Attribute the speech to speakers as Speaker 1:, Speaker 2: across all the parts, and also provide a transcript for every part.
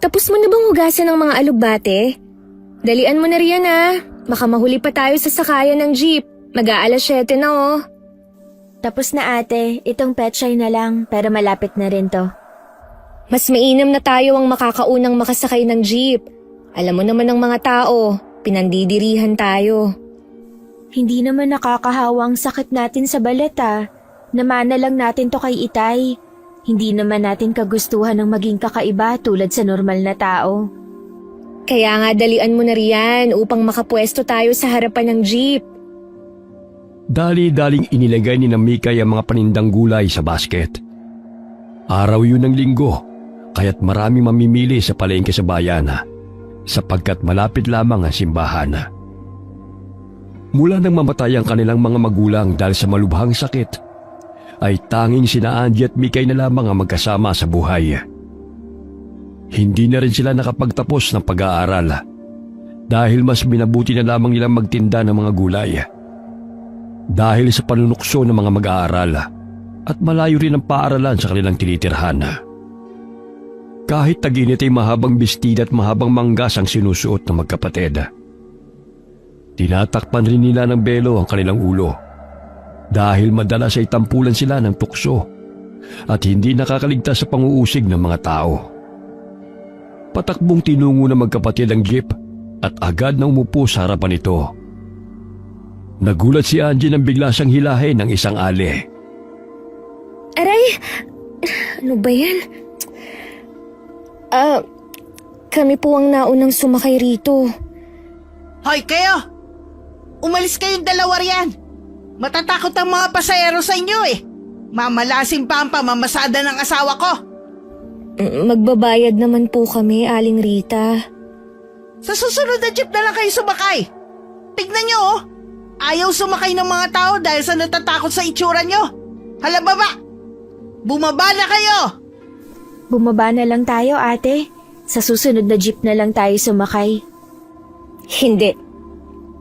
Speaker 1: Tapos mo na bang hugasan ng mga alugbate? Dalian mo na riyan baka mahuli pa tayo sa sakayan ng jeep. Mag-aalas 7 na
Speaker 2: Tapos na ate, itong petsay na lang pero malapit na rin to.
Speaker 1: Mas mainam na tayo ang makakaunang makasakay ng jeep. Alam mo naman ng mga tao, pinandidirihan tayo.
Speaker 2: Hindi naman nakakahawang sakit natin sa balat Namana lang natin to kay Itay. Hindi naman natin kagustuhan ng maging kakaiba tulad sa normal na tao.
Speaker 1: Kaya nga dalian mo na riyan upang makapwesto tayo sa harapan ng jeep.
Speaker 3: Dali-daling inilagay ni Mikay ang mga panindang gulay sa basket. Araw yun ng linggo, kaya't maraming mamimili sa palengke sa bayan sapagkat malapit lamang ang simbahan. Mula nang mamatay ang kanilang mga magulang dahil sa malubhang sakit, ay tanging sina Angie at Mikay na lamang ang magkasama sa buhay. Hindi na rin sila nakapagtapos ng pag-aaral dahil mas minabuti na lamang nilang magtinda ng mga gulay. Dahil sa panunukso ng mga mag-aaral at malayo rin ang paaralan sa kanilang tinitirhan. Kahit tag-init ay mahabang bestida at mahabang manggas ang sinusuot ng magkapatid. Tinatakpan rin nila ng belo ang kanilang ulo dahil madalas ay tampulan sila ng tukso at hindi nakakaligtas sa panguusig ng mga tao. Patakbong tinungo ng magkapatid ang jeep at agad na umupo sa harapan nito. Nagulat si Angie nang bigla siyang hilahin ng isang ali.
Speaker 1: Aray! Ano ba yan? Kami po ang naunang sumakay rito.
Speaker 4: Hoy kayo! Umalis kayong dalawa riyan! Matatakot ang mga pasahero sa inyo Mamalasim pa ang pamamasada ng asawa ko!
Speaker 1: Magbabayad naman po kami, Aling Rita.
Speaker 4: Sa susunod na jeep na lang kayo sumakay! Tignan nyo Ayaw sumakay ng mga tao dahil sa natatakot sa itsura nyo! Hala baba! Bumaba na kayo!
Speaker 2: Bumaba na lang tayo ate. Sa susunod na jeep na lang tayo sumakay.
Speaker 1: Hindi.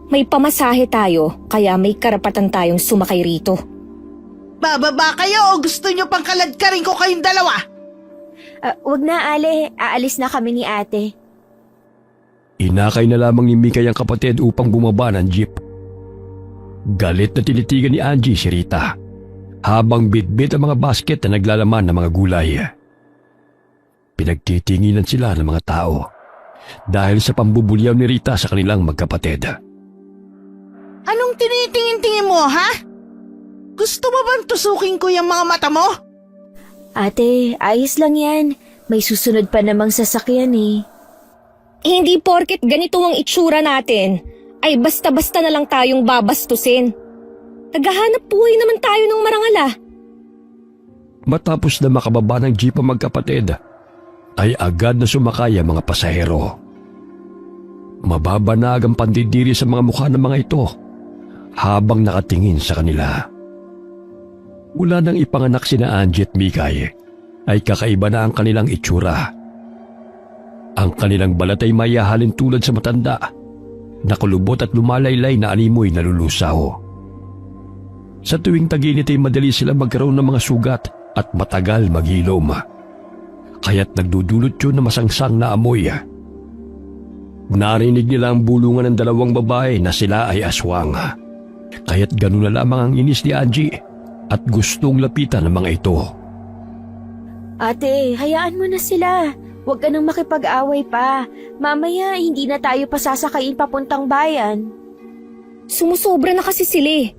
Speaker 1: May pamasahe tayo, kaya may karapatan tayong sumakay rito.
Speaker 4: Bababa kayo o gusto nyo pang kaladkarin ko kayong dalawa?
Speaker 2: Wag na Ale, aalis na kami ni ate.
Speaker 3: Inakay na lamang ni Mikay ang kapatid upang bumaba ng jeep. Galit na tinitigan ni Angie si Rita habang bitbit ang mga basket na naglalaman ng mga gulay. Pinagtitinginan sila ng mga tao dahil sa pambubulyaw ni Rita sa kanilang magkapatid.
Speaker 4: Anong tinitingin-tingin mo, ha? Gusto mo bang tusukin ko yung mga mata mo?
Speaker 2: Ate, ayos lang yan. May susunod pa namang sasakyan
Speaker 1: Hindi porket ganito ang itsura natin, ay basta-basta na lang tayong babastusin. Naghahanap buhay naman tayo ng marangal
Speaker 3: Matapos na makababa ng jeep ang magkapatid, ay agad na sumakay ang mga pasahero. Mababanag ang pandidiri sa mga mukha ng mga ito habang nakatingin sa kanila. Mula nang ipanganak sina Angie at Mikay, ay kakaiba na ang kanilang itsura. Ang kanilang balat ay mayahalin tulad sa matanda, nakulubot at lumalaylay na animoy na lulusaw. Sa tuwing tag-init ay madali sila magkaroon ng mga sugat at matagal maghilom. Kaya't nagdudulot yun na masangsang na amoy. Narinig nila ang bulungan ng dalawang babae na sila ay aswang. Kaya't ganun na lamang ang inis ni Angie at gustong lapitan ng mga ito.
Speaker 2: Ate, hayaan mo na sila. Huwag ka nang makipag-away pa. Mamaya hindi na tayo pasasakayin papuntang bayan.
Speaker 1: Sumusobra na kasi sila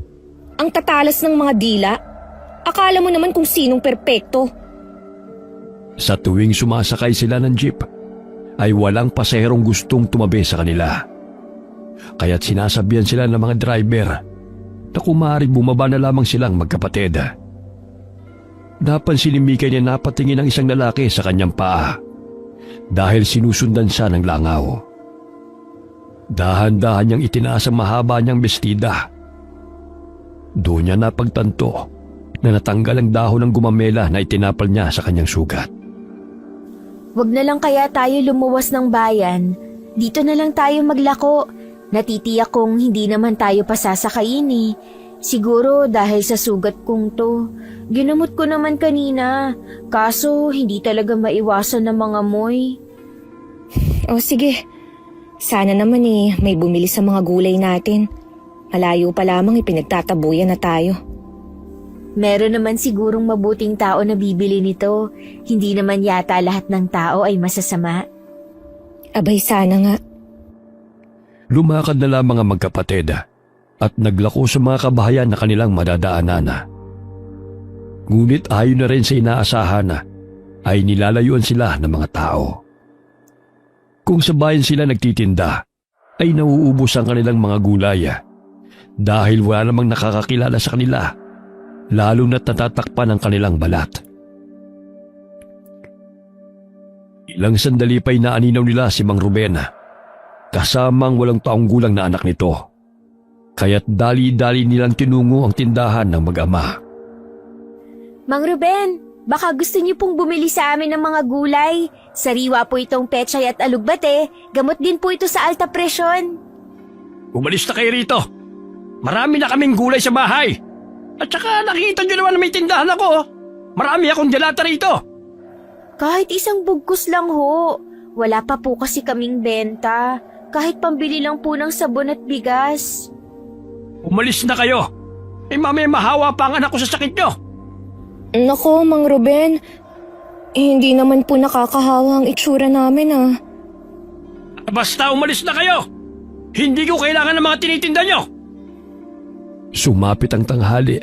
Speaker 1: Ang tatalas ng mga dila. Akala mo naman kung sinong perpekto.
Speaker 3: Sa tuwing sumasakay sila ng jeep, ay walang pasaherong gustong tumabi sa kanila. Kaya't sinasabihan sila ng mga driver na kung maaari bumaba na lamang silang magkapatid. Napansin ni Mikay na napatingin ang isang lalaki sa kanyang paa dahil sinusundan siya ng langaw. Dahan-dahan niyang itinaas ang mahaba niyang bestida. Doon niya napagtanto na natanggal ang dahon ng gumamela na itinapal niya sa kanyang sugat.
Speaker 2: Wag na lang kaya tayo lumuwas ng bayan. Dito na lang tayo maglako. Natitiyak kong hindi naman tayo pasasakayin Siguro dahil sa sugat kong to. Ginamot ko naman kanina. Kaso hindi talaga maiwasan ng mga amoy.
Speaker 1: O sige, sana naman may bumili sa mga gulay natin. Malayo pa lamang ipinagtatabuyan na tayo.
Speaker 2: Meron naman sigurong mabuting tao na bibili nito. Hindi naman yata lahat ng tao ay masasama.
Speaker 1: Abay sana nga.
Speaker 3: Lumakad na lamang ang magkapatid at naglako sa mga kabahayan na kanilang madadaanan. Ngunit ayon na rin sa inaasahan ay nilalayuan sila ng mga tao. Kung sa bayan sila nagtitinda, ay nauubos ang kanilang mga gulay dahil wala namang nakakakilala sa kanila, lalo na't natatakpan ang kanilang balat. Ilang sandali pa'y naaninaw nila si Mang Ruben, kasamang 8 taong gulang na anak nito. Kaya't dali-dali nilang tinungo ang tindahan ng mag-ama.
Speaker 2: Mang Ruben, baka gusto niyo pong bumili sa amin ng mga gulay. Sariwa po itong pechay at alugbate. Gamot din po ito sa alta presyon.
Speaker 3: Umalis na kayo rito. Marami na kaming gulay sa bahay. At saka nakita nyo naman na may tindahan ako. Marami akong delata rito.
Speaker 2: Kahit isang bugkos lang ho. Wala pa po kasi kaming benta. Kahit pambili lang po ng sabon at bigas.
Speaker 3: Umalis na kayo. Mamaya mahawa pa ang anak ko sa sakit nyo.
Speaker 1: Nako, Mang Ruben. Hindi naman po nakakahawa ang itsura namin
Speaker 3: Basta umalis na kayo. Hindi ko kailangan ng mga tinitinda nyo. Sumapit ang tanghali.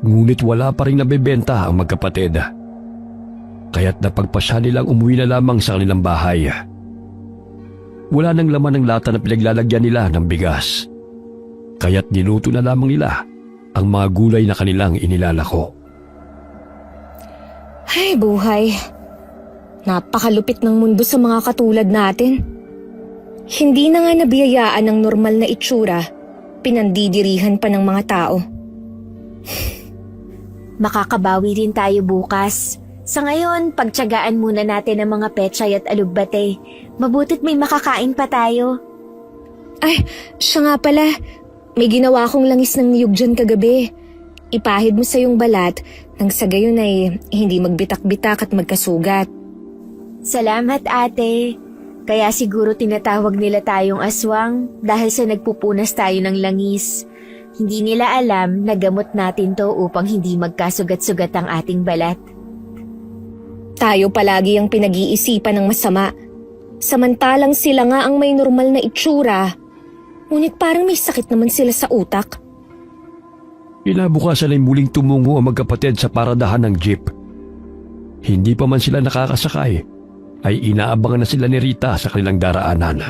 Speaker 3: Ngunit wala pa rin nabebenta ang magkapatid. Kaya't napagpasya nilang umuwi na lamang sa kanilang bahay. Wala nang laman ng lata na pinaglalagyan nila ng bigas. Kaya't niluto na lamang nila ang mga gulay na kanilang inilalako.
Speaker 1: Ay, buhay. Napakalupit ng mundo sa mga katulad natin. Hindi na nga nabiyayaan ng normal na itsura, pinandidirihan pa ng mga tao.
Speaker 2: Makakabawi rin tayo bukas. Sa ngayon, pagtiyagaan muna natin ang mga pechay at alugbate. Mabuti't may makakain pa tayo.
Speaker 1: Ay, siya nga pala. May ginawa akong langis ng niyog dyan kagabi. Ipahid mo sa iyong balat nang sa gayon ay hindi magbitak-bitak at magkasugat.
Speaker 2: Salamat ate. Kaya siguro tinatawag nila tayong aswang dahil sa nagpupunas tayo ng langis. Hindi nila alam na gamot natin to upang hindi magkasugat-sugat ang ating balat.
Speaker 1: Tayo palagi ang pinag-iisipan ng masama. Samantalang sila nga ang may normal na itsura. Ngunit parang may sakit naman sila sa utak.
Speaker 3: Inabukasan ay muling tumungo ang magkapatid sa paradahan ng jeep. Hindi pa man sila nakakasakay, ay inaabangan na sila ni Rita sa kanilang daraanan.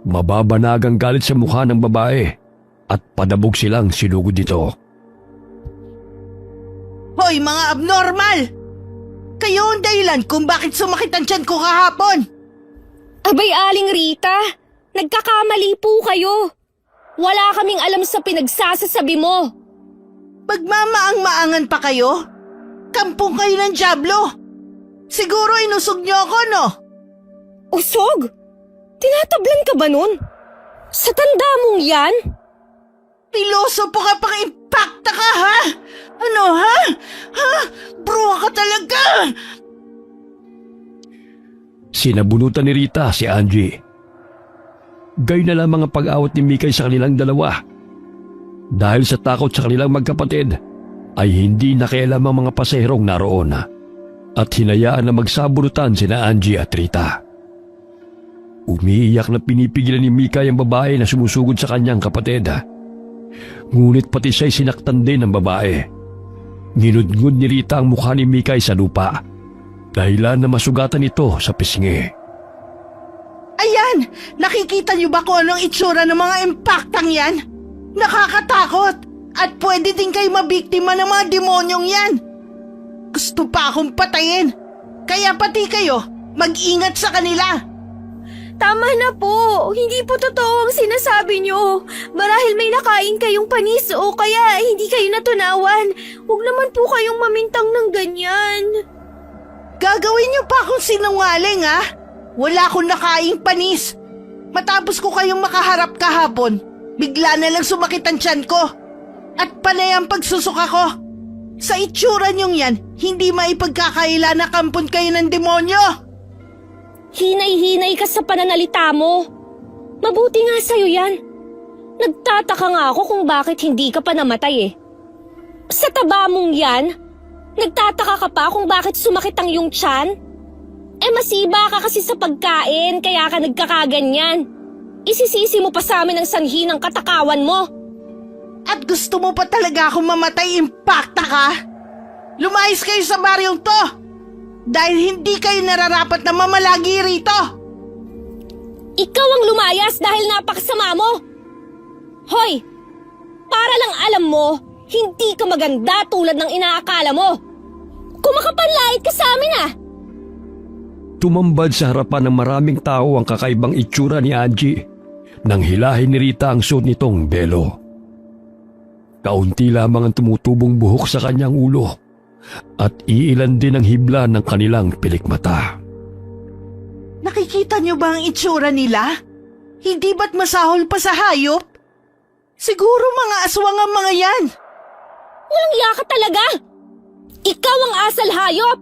Speaker 3: Mababanag ang galit sa mukha ng babae at padabog silang sinugod dito.
Speaker 4: Hoy mga abnormal! Kayo ang dahilan kung bakit sumakit ang tiyan ko kahapon!
Speaker 1: Abay, Aling Rita! Nagkakamali po kayo! Wala kaming alam sa pinagsasasabi mo!
Speaker 4: Magmamaang-maangan pa kayo? Kampong kayo ng dyablo! Siguro inusog niyo ako, no?
Speaker 1: Usog? Tinatablan ka ba nun? Sa tanda mong yan?
Speaker 4: Piloso po ka pang impacta ka, ha? Ano, ha? Ha? Bruha ka talaga!
Speaker 3: Sinabunutan ni Rita si Angie. Gayon na lamang ang pag-awat ni Mikay sa kanilang dalawa. Dahil sa takot sa kanilang magkapatid, ay hindi nakialam ang mga pasaherong naroon at hinayaan na magsabunutan sina Angie at Rita. Umiiyak na pinipigilan ni Mikay ang babae na sumusugod sa kanyang kapatid. Ngunit pati siya'y sinaktan din ng babae. Ginudngod ni Rita ang mukha ni Mikay sa lupa, dahilan na masugatan ito sa pisngi.
Speaker 4: Ayan! Nakikita niyo ba kung anong itsura ng mga impaktang yan? Nakakatakot! At pwede din kayo mabiktima ng mga demonyong yan! Gusto pa akong patayin! Kaya pati kayo, mag-ingat sa kanila!
Speaker 2: Tama na po! Hindi po totoo ang sinasabi niyo. Marahil may nakain kayong panis o kaya hindi kayo natunawan. Huwag naman po kayong mamintang ng ganyan.
Speaker 4: Gagawin niyo pa akong sinungaling, ha? Wala akong nakaing panis. Matapos ko kayong makaharap kahapon, bigla na lang sumakit ang tiyan ko. At panay ang pagsusuka ko. Sa itsura niyong yan, hindi maipagkakaila na kampon kayo ng demonyo.
Speaker 1: Hinay-hinay ka sa pananalita mo. Mabuti nga sa'yo yan. Nagtataka nga ako kung bakit hindi ka pa namatay eh. Sa taba mong yan, nagtataka ka pa kung bakit sumakit ang iyong tiyan? Masiba ka kasi sa pagkain kaya ka nagkakaganyan. Isisisi mo pa sa amin ang sanhi ng katakawan mo.
Speaker 4: At gusto mo pa talaga akong mamatay, impacta ka? Lumayas kayo sa baryong to! Dahil hindi kayo nararapat na mamalagi rito!
Speaker 1: Ikaw ang lumayas dahil napakasama mo! Hoy! Para lang alam mo, hindi ka maganda tulad ng inaakala mo! Kumakapanlait ka sa amin ah!
Speaker 3: Tumambad sa harapan ng maraming tao ang kakaibang itsura ni Angie nang hilahin ni Rita ang suot nitong belo. Kaunti lamang ang tumutubong buhok sa kanyang ulo at iilan din ang hibla ng kanilang pilikmata.
Speaker 4: Nakikita niyo ba ang itsura nila? Hindi ba't masahol pa sa hayop? Siguro mga aswang ang mga yan.
Speaker 1: Walang iya ka talaga! Ikaw ang asal hayop!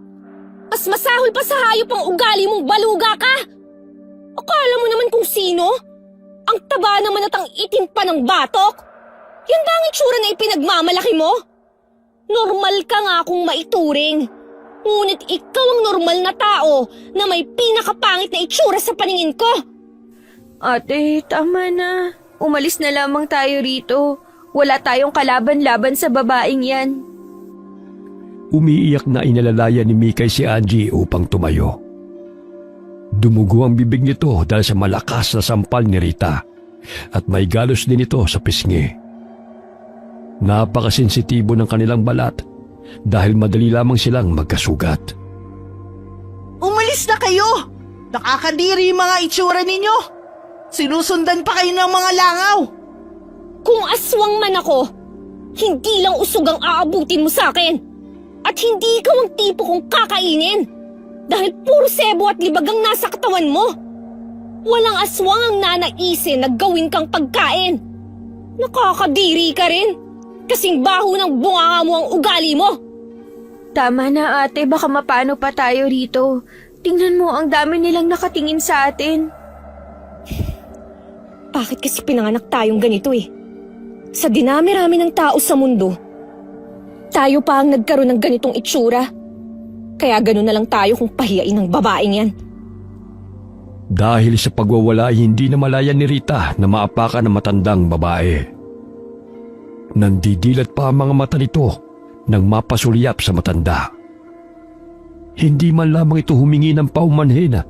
Speaker 1: Mas masahol pa sa hayop ang ugali mong baluga ka! Akala mo naman kung sino? Ang taba naman at ang itim pa ng batok! Yan ba ang itsura na ipinagmamalaki mo? Normal ka nga kung maituring. Ngunit ikaw ang normal na tao na may pinakapangit na itsura sa paningin ko.
Speaker 2: Ate, tama na. Umalis na lamang tayo rito. Wala tayong kalaban-laban sa babaeng yan.
Speaker 3: Umiiyak na inalalaya ni Mikay si Angie upang tumayo. Dumugo ang bibig nito dahil sa malakas na sampal ni Rita at may galos din ito sa pisngi. Napakasensitibo ng kanilang balat dahil madali lamang silang magkasugat.
Speaker 4: Umalis na kayo! Nakakadiri yung mga itsura ninyo! Sinusundan pa kayo ng mga langaw!
Speaker 1: Kung aswang man ako, hindi lang usog ang aabutin mo sa akin. At hindi ikaw ang tipo kong kakainin. Dahil puro sebo at libag ang nasa katawan mo. Walang aswang ang nanaisin na gawin kang pagkain. Nakakadiri ka rin. Kasing baho ng bunganga mo ang ugali mo.
Speaker 2: Tama na ate, baka mapano pa tayo rito. Tingnan mo, ang dami nilang nakatingin sa atin.
Speaker 1: Bakit kasi pinanganak tayong ganito eh? Sa dinami-rami ng tao sa mundo, tayo pa ang nagkaroon ng ganitong itsura. Kaya gano'n na lang tayo kung pahiyain ng babaeng yan.
Speaker 3: Dahil sa pagwawala ay hindi na malaya ni Rita na maapakan ng matandang babae. Nandidilat pa ang mga mata nito nang mapasulyap sa matanda. Hindi man lamang ito humingi ng paumanhin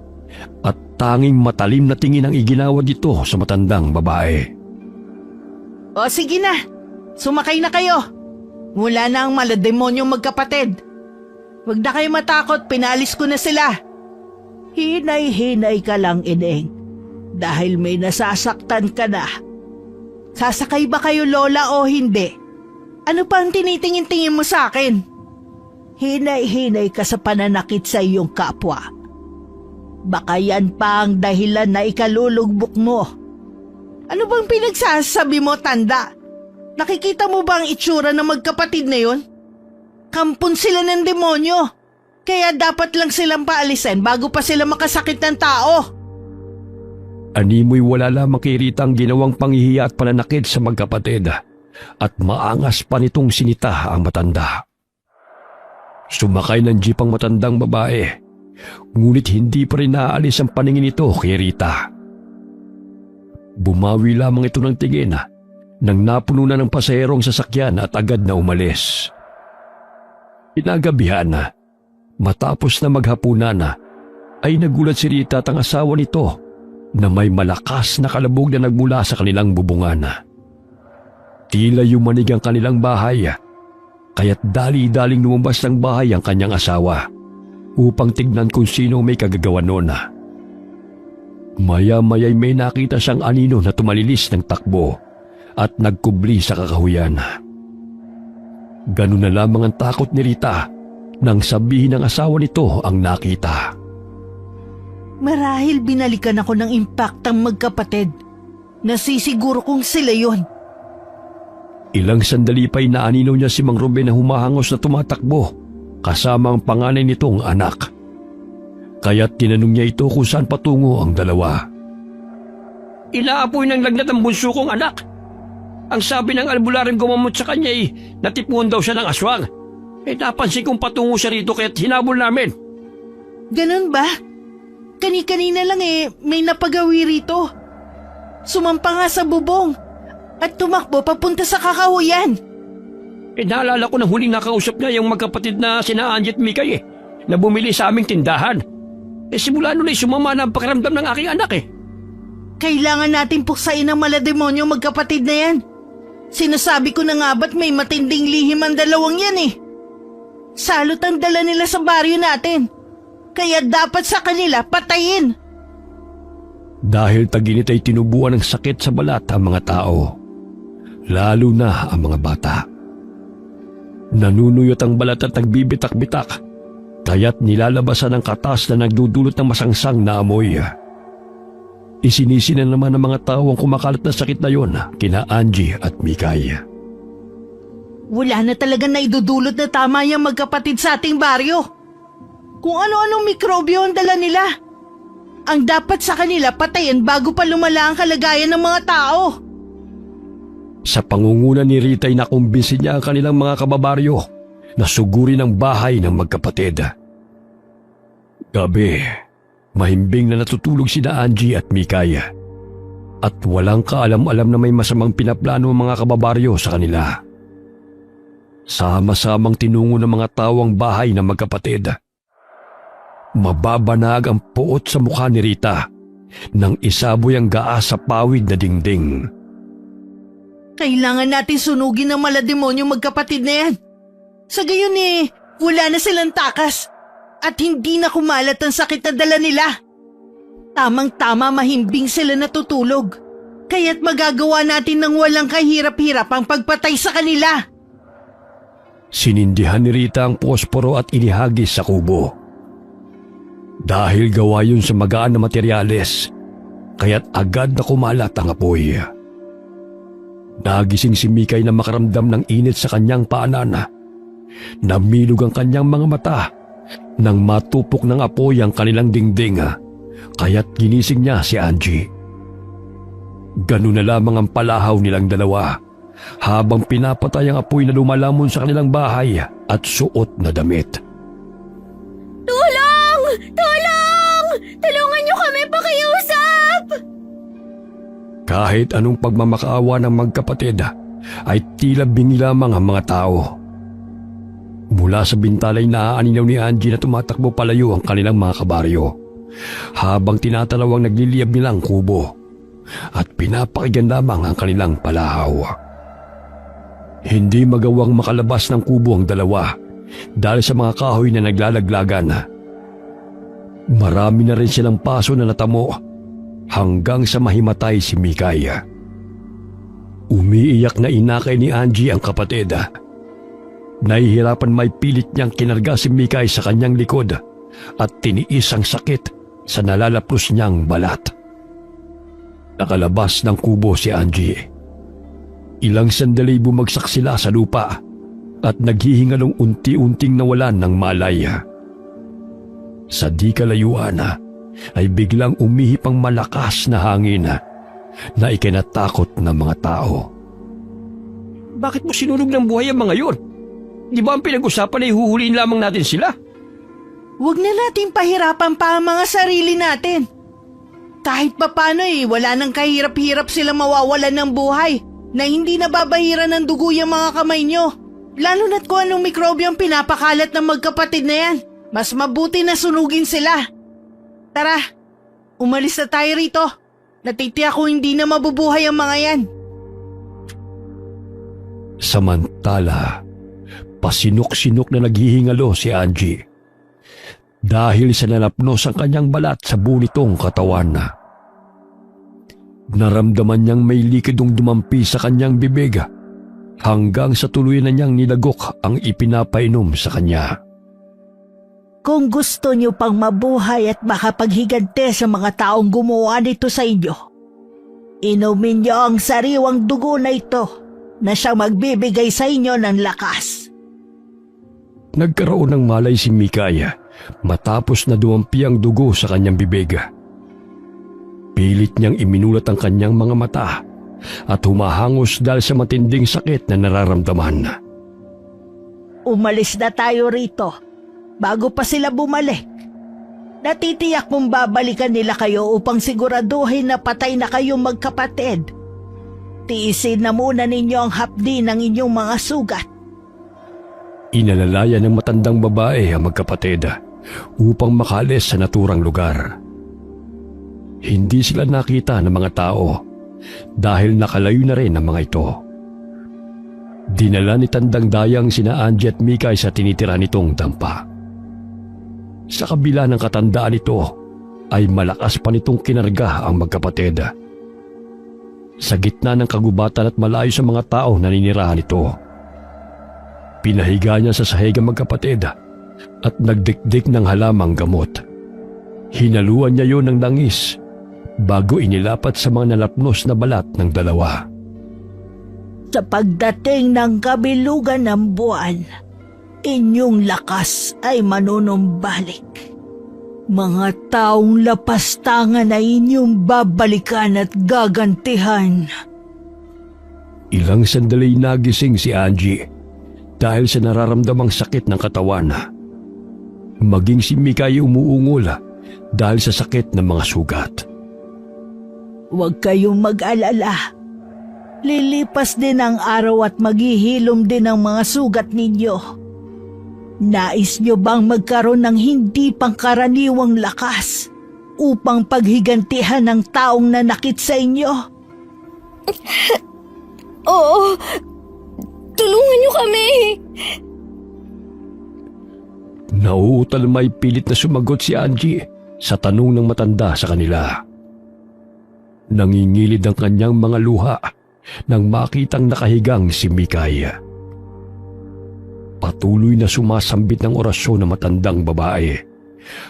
Speaker 3: at tanging matalim na tingin ang iginawa dito sa matandang babae.
Speaker 4: O sige na, sumakay na kayo. Mula na ang malademonyong magkapatid. Huwag na kayo matakot, pinalis ko na sila. Hinay-hinay ka lang, Ineng. Dahil may nasasaktan ka na. Sasakay ba kayo, Lola, o hindi? Ano pa ang tinitingin-tingin mo sa akin? Hinay-hinay ka sa pananakit sa iyong kapwa. Baka yan pa ang dahilan na ikalulugbok mo. Ano bang pinagsasabi mo, tanda? Nakikita mo ba ang itsura ng magkapatid na yun? Kampon sila ng demonyo. Kaya dapat lang silang paalisin bago pa sila makasakit ng tao.
Speaker 3: Animoy wala lamang kay Rita ang ginawang panghihiya at pananakit sa magkapatid at maangas pa nitong sinita ang matanda. Sumakay ng jeep ang matandang babae, ngunit hindi pa rin naaalis ang paningin nito kay Rita. Bumawi lamang ito ng tingin nang napuno na ng pasaherong sasakyan at agad na umalis. Inagabihan matapos na maghapunan ay nagulat si Rita at ang asawa nito na may malakas na kalabog na nagmula sa kanilang bubungan. Tila yumanig ang kanilang bahay, kaya't dali-daling lumabas ng bahay ang kanyang asawa upang tignan kung sino may kagagawan noon. Maya-maya'y may nakita siyang anino na tumalilis ng takbo at nagkubli sa kakahuyan. Ganun na lamang ang takot ni Rita nang sabihin ng asawa nito ang nakita.
Speaker 4: Marahil binalikan ako ng impaktang magkapatid. Nasisiguro kong sila yon.
Speaker 3: Ilang sandali pa'y naanino niya si Mang Ruben na humahangos na tumatakbo kasama ang panganay nitong anak. Kaya't tinanong niya ito kung saan patungo ang dalawa.
Speaker 5: Inaapoy ng lagnat ang bunso kong anak. Ang sabi ng albularyong gumamot sa kanya natipuan daw siya ng aswang. Napansin kong patungo siya rito kaya't hinabol namin.
Speaker 4: Ganun ba? Kani-kanina lang may napagawi rito. Sumampa nga sa bubong at tumakbo papunta sa kakahuyan.
Speaker 5: Naalala ko ng huling nakausap niya yung magkapatid na sina Angie at Mikay na bumili sa aming tindahan. Simula noon sumama na ang pakiramdam ng aking anak
Speaker 4: Kailangan natin puksain ang malademonyo magkapatid na yan. Sinasabi ko na nga ba't may matinding lihim ang dalawang yan Salot ang dala nila sa baryo natin. Kaya dapat sa kanila patayin.
Speaker 3: Dahil taginit ay tinubuan ng sakit sa balat ang mga tao, lalo na ang mga bata. Nanunuyot ang balat at nagbibitak-bitak, kaya't nilalabasan ng katas na nagdudulot ng masangsang na amoy. Isinisi na naman ng mga tao ang kumakalat na sakit na yon kina Angie at Mikay.
Speaker 4: Wala na talaga na idudulot na tama yung magkapatid sa ating baryo. Kung ano-anong mikrobyo ang dala nila. Ang dapat sa kanila patayin bago pa lumala ang kalagayan ng mga tao.
Speaker 3: Sa pangunguna ni Rita ay nakumbinsi niya ang kanilang mga kababaryo na sugurin ang bahay ng magkapatid. Gabi, mahimbing na natutulog sina Angie at Mikay. At walang kaalam-alam na may masamang pinaplano ang mga kababaryo sa kanila. Sama-samang tinungo ng mga tao ang bahay ng magkapatid. Mababanag ang puot sa mukha ni Rita nang isaboy ang gaas sa pawid na dingding.
Speaker 4: Kailangan natin sunugin ang malademonyo magkapatid na yan. Sa gayon wala na silang takas at hindi na kumalat ang sakit na dala nila. Tamang-tama mahimbing sila natutulog. Kaya't magagawa natin ng walang kahirap-hirap ang pagpatay sa kanila.
Speaker 3: Sinindihan ni Rita ang posporo at inihagis sa kubo. Dahil gawa yun sa magaan na materyales, kaya't agad na kumalat ang apoy. Nagising si Mikay na makaramdam ng init sa kanyang paanan. Namilog ang kanyang mga mata nang matupok ng apoy ang kanilang dingding, kaya't ginising niya si Angie. Ganun na lamang ang palahaw nilang dalawa habang pinapatay ang apoy na lumalamon sa kanilang bahay at suot na damit.
Speaker 1: Tulong! Tulong! Tulungan niyo kami pakiusap!
Speaker 3: Kahit anong pagmamakaawa ng magkapatid ay tila bingi lamang ang mga tao. Mula sa bintalay naaaninaw ni Angie na tumatakbo palayo ang kanilang mga kabaryo habang tinatalaw ang nagliliyab nilang kubo at pinapakinggan lamang ang kanilang palahaw. Hindi magawang makalabas ng kubo ang dalawa dahil sa mga kahoy na naglalaglagan. Marami na rin silang paso na natamo hanggang sa mahimatay si Mikay. Umiiyak na inakay ni Angie ang kapatid. Nahihirapan may pilit niyang kinarga si Mikay sa kanyang likod at tiniis ang sakit sa nalalaplos niyang balat. Nakalabas ng kubo si Angie. Ilang sandali bumagsak sila sa lupa at naghihingalong unti-unting nawalan ng malay. Sa di kalayuan ay biglang umihip ang malakas na hangin na ikinatakot ng mga tao.
Speaker 5: Bakit mo sinunog ng buhay ang mga yun? Di ba ang pinag-usapan ay huhuliin lamang natin sila?
Speaker 4: Huwag na natin pahirapan pa ang mga sarili natin. Kahit papano wala nang kahirap-hirap sila mawawalan ng buhay na hindi nababahiran ng dugo yung mga kamay nyo. Lalo na't kung anong mikrobyo ang pinapakalat ng magkapatid na yan. Mas mabuti na sunugin sila. Tara, umalis na tayo rito. Natitiyak ko hindi na mabubuhay ang mga yan.
Speaker 3: Samantala, pasinok-sinok na naghihingalo si Angie dahil sa nalapnos ang kanyang balat sa bunitong katawan. Naramdaman niyang may likidong dumampi sa kanyang bibig hanggang sa tuluyan na niyang nilagok ang ipinapainom sa kanya.
Speaker 4: Kung gusto niyo pang mabuhay at makapaghigante sa mga taong gumawa nito sa inyo, inumin niyo ang sariwang dugo na ito na siyang magbibigay sa inyo ng lakas.
Speaker 3: Nagkaroon ng malay si Mikay matapos na dumampi ang dugo sa kanyang bibig. Pilit niyang iminulat ang kanyang mga mata at humahangos dahil sa matinding sakit na nararamdaman.
Speaker 4: Umalis na tayo rito bago pa sila bumalik. Natitiyak mong babalikan nila kayo upang siguraduhin na patay na kayong magkapatid. Tiisin na muna ninyo ang hapdi ng inyong mga sugat.
Speaker 3: Inalalaya ng matandang babae ang magkapatid upang makalis sa naturang lugar. Hindi sila nakita ng mga tao dahil nakalayo na rin ang mga ito. Dinala ni Tandang Dayang sina Angie at Mikay sa tinitira nitong dampa. Sa kabila ng katandaan nito ay malakas pa nitong kinarga ang magkapatid. Sa gitna ng kagubatan at malayo sa mga tao na ninirahan nito, pinahiga niya sa sahig ang magkapatid at nagdikdik ng halamang gamot. Hinaluan niya yon ng langis bago inilapat sa mga nalapnos na balat ng dalawa.
Speaker 4: Sa pagdating ng kabilugan ng buwan, inyong lakas ay manunumbalik. Mga taong lapastangan ay inyong babalikan at gagantihan.
Speaker 3: Ilang sandali nagising si Angie dahil sa nararamdamang sakit ng katawan. Maging si Mikay umuungol dahil sa sakit ng mga sugat.
Speaker 4: Huwag kayong mag-alala. Lilipas din ang araw at maghihilom din ang mga sugat ninyo. Nais nyo bang magkaroon ng hindi pangkaraniwang lakas upang paghigantihan ng taong nanakit sa inyo?
Speaker 1: Oo, tulungan niyo kami.
Speaker 3: Nauutal may pilit na sumagot si Angie sa tanong ng matanda sa kanila. Nangingilid ang kanyang mga luha nang makitang nakahigang si Mikay. Patuloy na sumasambit ng orasyon ng matandang babae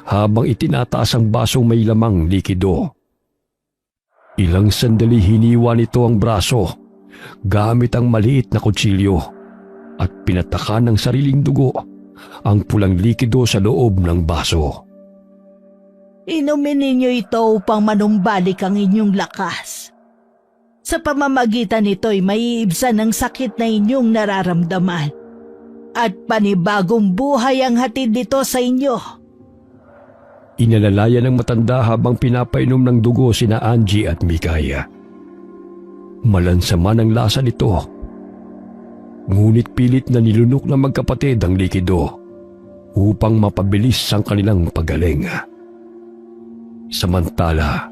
Speaker 3: habang itinataas ang basong may lamang likido. Ilang sandali hiniwa nito ang braso gamit ang maliit na kutsilyo at pinatakan ng sariling dugo ang pulang likido sa loob ng baso.
Speaker 4: Inumin ninyo ito upang manumbalik ang inyong lakas. Sa pamamagitan nito'y maiibsan ang sakit na inyong nararamdaman at panibagong buhay ang hatid nito sa inyo.
Speaker 3: Inalalaya ng matanda habang pinapainom ng dugo sina Angie at Mikay. Malansaman ang lasa nito. Ngunit pilit na nilunok ng magkapatid ang likido upang mapabilis ang kanilang pagaling. Samantala,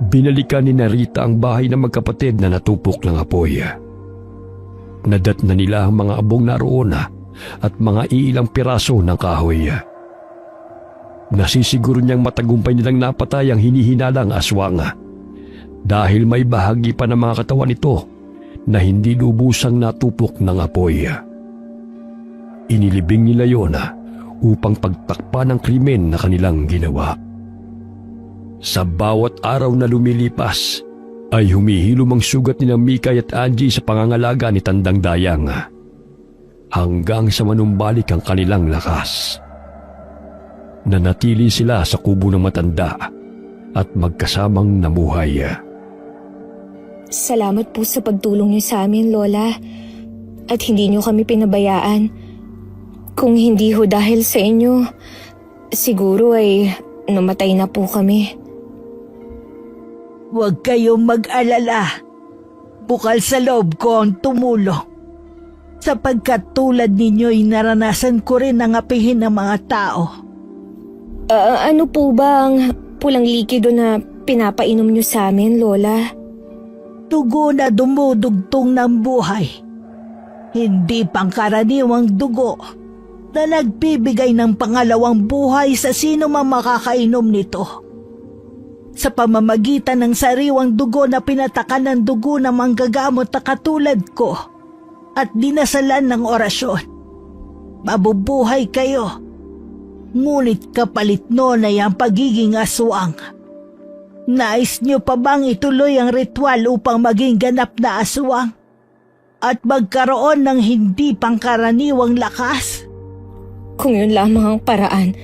Speaker 3: binalikan ni Narita ang bahay ng magkapatid na natupok ng apoy. Nadat na nila ang mga abong naroon at mga iilang piraso ng kahoy. Nasisiguro niyang matagumpay nilang napatay ang hinihinalang aswang dahil may bahagi pa ng mga katawan nito na hindi lubusang natupok ng apoy. Inilibing nila yon upang pagtakpan ang krimen na kanilang ginawa. Sa bawat araw na lumilipas, ay humihilom ang sugat ni Mikay at Angie sa pangangalaga ni Tandang Dayang hanggang sa manumbalik ang kanilang lakas. Nanatili sila sa kubo ng matanda at magkasamang namuhay.
Speaker 1: Salamat po sa pagtulong niyo sa amin, Lola. At hindi niyo kami pinabayaan. Kung hindi ho dahil sa inyo, siguro ay namatay na po kami.
Speaker 4: Huwag kayong mag-alala. Bukal sa loob ko ang tumulong. Sapagkat tulad ninyo'y naranasan ko rin ang apihin ng mga tao.
Speaker 1: Ano po ba ang pulang likido na pinapainom niyo sa amin, Lola?
Speaker 4: Dugo na dumudugtong ng buhay. Hindi pangkaraniwang dugo na nagbibigay ng pangalawang buhay sa sino man makakainom nito. Sa pamamagitan ng sariwang dugo na pinatakan ng dugo na manggagamot na katulad ko at dinasalan ng orasyon, mabubuhay kayo. Ngunit kapalit noon ay ang pagiging aswang. Nais niyo pa bang ituloy ang ritual upang maging ganap na aswang at magkaroon ng hindi pangkaraniwang lakas?
Speaker 1: Kung yun lamang ang paraan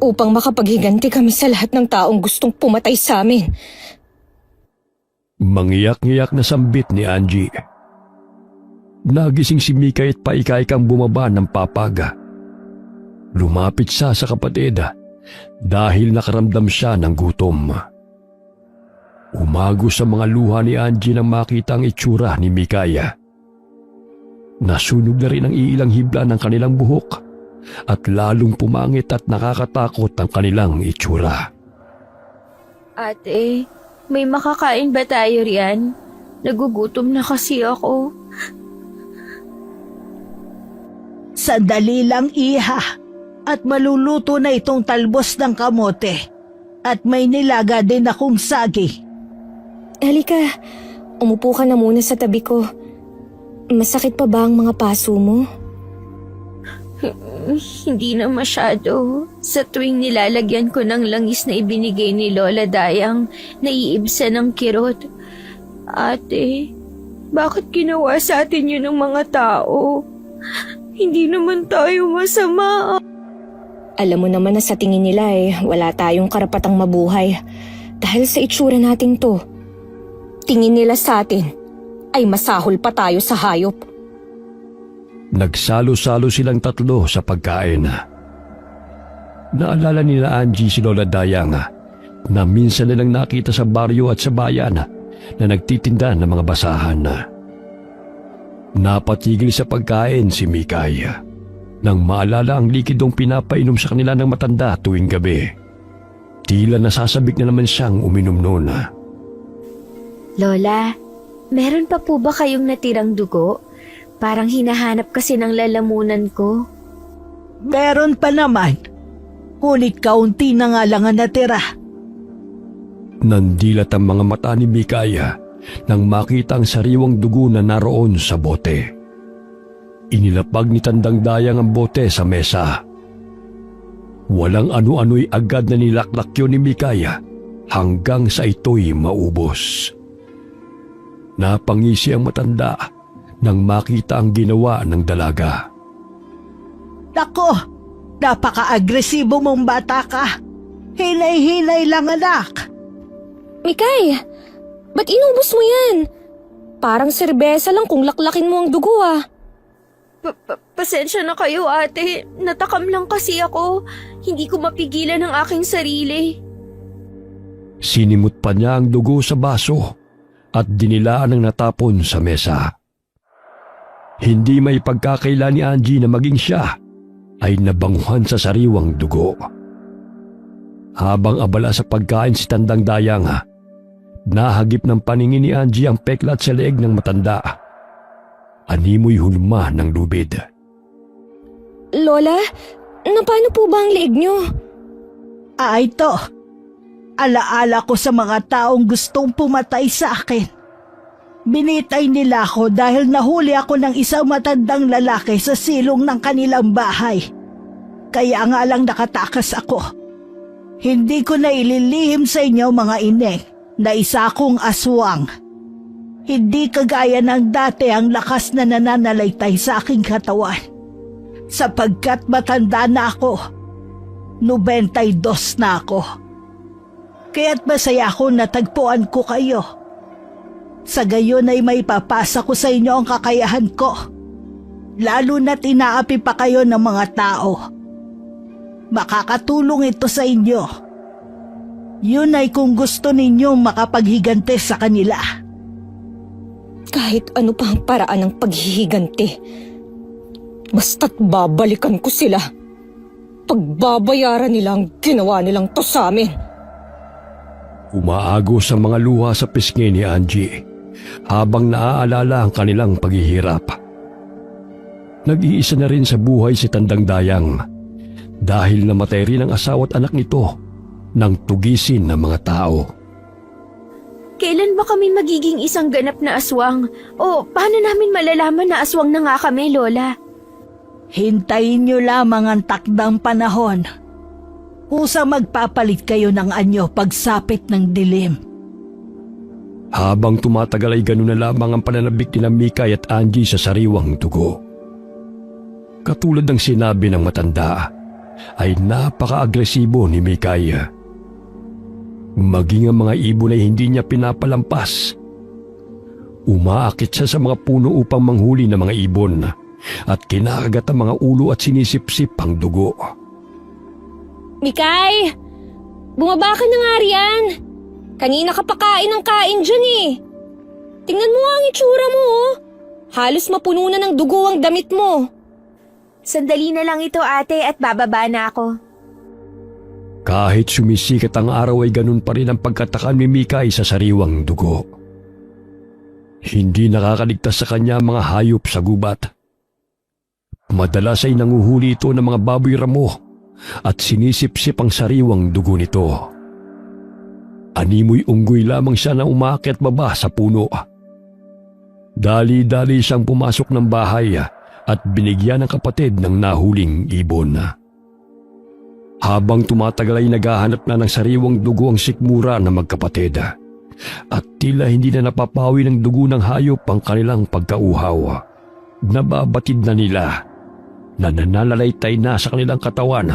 Speaker 1: upang makapaghiganti kami sa lahat ng taong gustong pumatay sa amin.
Speaker 3: Mangiyak-ngiyak na sambit ni Angie. Nagising si Mikay at paikaikang bumaba ng papaga. Lumapit siya sa kapatid dahil nakaramdam siya ng gutom. Umagos sa mga luha ni Angie nang makita ang itsura ni Mikaya. Nasunog na rin ang iilang hibla ng kanilang buhok at lalong pumangit at nakakatakot ang kanilang itsura.
Speaker 2: Ate, may makakain ba tayo riyan? Nagugutom na kasi ako.
Speaker 4: Sandali lang, iha. At maluluto na itong talbos ng kamote. At may nilaga din akong sagi.
Speaker 1: Halika, umupo ka na muna sa tabi ko. Masakit pa ba ang mga paso mo?
Speaker 2: Hindi na masyado. Sa tuwing nilalagyan ko ng langis na ibinigay ni Lola Dayang, naiibsa ng kirot. Ate, bakit ginawa sa atin yun ng mga tao? Hindi naman tayo masama.
Speaker 1: Alam mo naman na sa tingin nila wala tayong karapatang mabuhay. Dahil sa itsura nating to, tingin nila sa atin ay masahol pa tayo sa hayop.
Speaker 3: Nagsalo-salo silang tatlo sa pagkain. Naalala nila Angie si Lola Dayang na minsan nilang nakita sa baryo at sa bayan na nagtitinda ng mga basahan. Napatigil sa pagkain si Mikay nang maalala ang likidong pinapainom sa kanila ng matanda tuwing gabi. Tila nasasabik na naman siyang uminom noon.
Speaker 2: Lola, meron pa po ba kayong natirang dugo? Parang hinahanap kasi ng lalamunan ko.
Speaker 4: Meron pa naman. Ngunit kaunti na nga lang ang natira.
Speaker 3: Nandilat ang mga mata ni Mikaya nang makita ang sariwang dugo na naroon sa bote. Inilapag ni Tandang Dayang ang bote sa mesa. Walang ano-ano'y agad na nilaklak yun ni Mikaya hanggang sa ito'y maubos. Napangisi ang matanda nang makita ang ginawa ng dalaga.
Speaker 4: Nako, napaka-agresibo mong bata ka. Hinay-hinay lang, anak.
Speaker 1: Mikay, ba't inubos mo yan? Parang serbesa lang kung laklakin mo ang dugo
Speaker 2: Pasensya na kayo, ate. Natakam lang kasi ako. Hindi ko mapigilan ang aking sarili.
Speaker 3: Sinimot pa niya ang dugo sa baso at dinilaan ang natapon sa mesa. Hindi may pagkakaila ni Angie na maging siya ay nabanguhan sa sariwang dugo. Habang abala sa pagkain si Tandang Dayang, nahagip ng paningin ni Angie ang peklat sa leeg ng matanda. Animoy hulma ng lubid.
Speaker 1: Lola, paano po ba ang leeg niyo?
Speaker 4: Ito. Alaala ko sa mga taong gustong pumatay sa akin. Binitay nila ako dahil nahuli ako ng isang matandang lalaki sa silong ng kanilang bahay. Kaya nga lang nakatakas ako. Hindi ko na ililihim sa inyo mga ineng na isa akong aswang. Hindi kagaya ng dati ang lakas na nananalaytay sa aking katawan. Sapagkat matanda na ako. 92 na ako. Kaya't masaya ako natagpuan ko kayo. Sa gayon ay may papasa ko sa inyo ang kakayahan ko. Lalo na't inaapi pa kayo ng mga tao. Makakatulong ito sa inyo. Yun ay kung gusto ninyo makapaghiganti sa kanila.
Speaker 1: Kahit ano pa ang paraan ng paghihiganti. Basta't babalikan ko sila. Pagbabayaran nila ang ginawa nilang to sa amin.
Speaker 3: Umaagos ang mga luha sa pisngi ni Angie habang naaalala ang kanilang paghihirap. Nag-iisa na rin sa buhay si Tandang Dayang dahil namatay rin ang asawa at anak nito ng tugisin ng mga tao.
Speaker 2: Kailan ba kami magiging isang ganap na aswang? O paano namin malalaman na aswang na nga kami, Lola?
Speaker 4: Hintayin nyo lamang ang takdang panahon. Kusa magpapalit kayo ng anyo pagsapit ng dilim.
Speaker 3: Habang tumatagal ay ganun na lamang ang pananabik ni Mikay at Angie sa sariwang dugo. Katulad ng sinabi ng matanda, ay napaka-agresibo ni Mikay. Maging ang mga ibon ay hindi niya pinapalampas. Umaakit siya sa mga puno upang manghuli ng mga ibon at kinakagat ang mga ulo at sinisipsip ang dugo.
Speaker 1: Mikay! Bumaba ka na nga riyan. Kanina ka pa kain ng kain dyan eh. Tingnan mo nga ang itsura mo oh. Halos mapuno na ng dugo ang damit mo.
Speaker 2: Sandali na lang ito ate at bababa na ako.
Speaker 3: Kahit sumisikat ang araw ay ganun pa rin ang pagkatakan ni Mikay sa sariwang dugo. Hindi nakakaligtas sa kanya ang mga hayop sa gubat. Madalas ay nanguhuli ito ng mga baboy ramo at sinisipsip ang sariwang dugo nito. Animoy unggoy lamang siya na umakyat baba sa puno. Dali-dali siyang pumasok ng bahay at binigyan ng kapatid ng nahuling ibon. Habang tumatagal ay naghahanap na ng sariwang dugo ang sikmura na magkapatid at tila hindi na napapawi ng dugo ng hayop ang kanilang pagkauhaw. Nababatid na nila na nananalaytay na sa kanilang katawan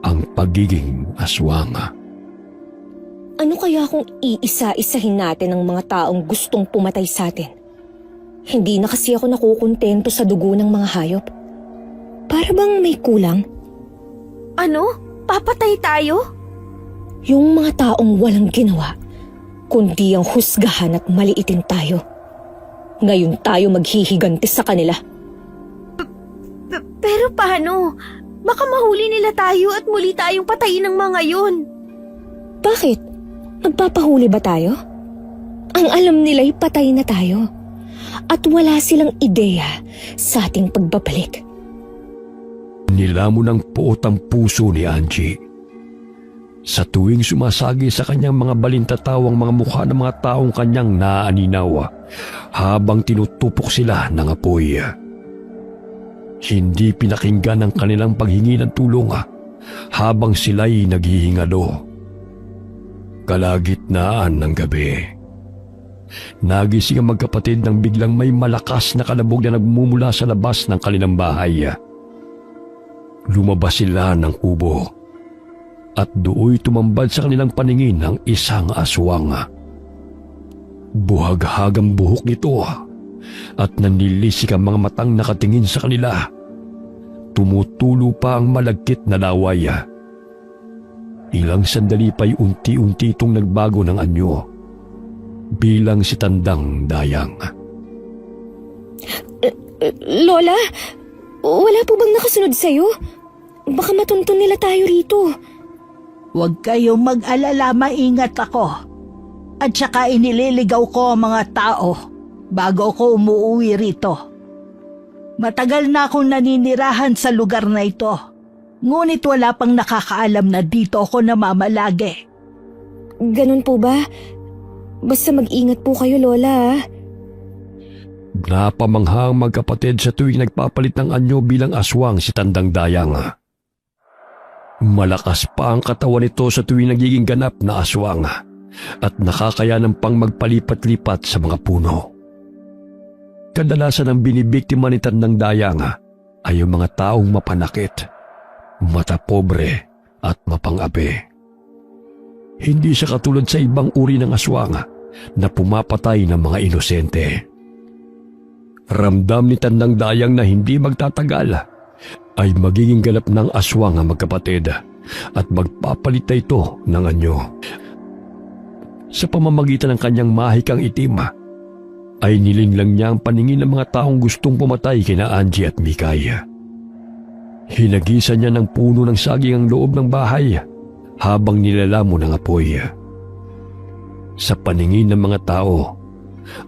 Speaker 3: ang pagiging aswang.
Speaker 1: Ano kaya kung iisa-isahin natin ang mga taong gustong pumatay sa atin? Hindi na kasi ako nakukontento sa dugo ng mga hayop. Para bang may kulang?
Speaker 2: Ano? Papatay tayo?
Speaker 1: Yung mga taong walang ginawa, kundi ang husgahan at maliitin tayo. Ngayon tayo maghihiganti sa kanila.
Speaker 2: Pero paano? Baka mahuli nila tayo at muli tayong patayin ng mga yun.
Speaker 1: Bakit? Magpapahuli ba tayo? Ang alam nila'y patay na tayo. At wala silang ideya sa ating pagbabalik.
Speaker 3: Nilamon ng puot ang puso ni Angie. Sa tuwing sumasagi sa kanyang mga balintatawang mga mukha ng mga taong kanyang naaaninaw habang tinutupok sila ng apoy. Hindi pinakinggan ang kanilang paghingi ng tulong habang sila'y naghihingalo. Kalagitnaan ng gabi. Nagising ang magkapatid nang biglang may malakas na kalabog na nagmumula sa labas ng kanilang bahay. Lumabas sila ng kubo at dooy tumambad sa kanilang paningin ang isang aswang. Buhag-hag ang buhok nito at nanilisik ang mga matang nakatingin sa kanila. Tumutulo pa ang malagkit na laway. Ilang sandali pa'y unti-unti itong nagbago ng anyo. Bilang si Tandang Dayang.
Speaker 1: Lola, wala po bang nakasunod sa'yo? Baka matuntun nila tayo rito.
Speaker 4: Huwag kayong mag-alala, maingat ako. At saka inililigaw ko ang mga tao bago ako umuwi rito. Matagal na akong naninirahan sa lugar na ito. Ngunit wala pang nakakaalam na dito ako namamalagi.
Speaker 1: Ganun po ba? Basta mag-ingat po kayo, Lola.
Speaker 3: Napamangha ang magkapatid sa tuwing nagpapalit ng anyo bilang aswang si Tandang Dayang. Malakas pa ang katawan nito sa tuwing nagiging ganap na aswang at nakakayanan pang magpalipat-lipat sa mga puno. Kadalasan ang binibiktima ni Tandang Dayang ay yung mga taong mapanakit, matapobre at mapangapi. Hindi siya katulad sa ibang uri ng aswang na pumapatay ng mga inosente. Ramdam ni Tandang Dayang na hindi magtatagal ay magiging ganap ng aswang ang magkapatid at magpapalit na ito ng anyo. Sa pamamagitan ng kanyang mahikang itim ay nilinlang niya ang paningin ng mga taong gustong pumatay kina Angie at Mikay. Hinagisan niya ng puno ng saging ang loob ng bahay habang nilalamon ng apoy. Sa paningin ng mga tao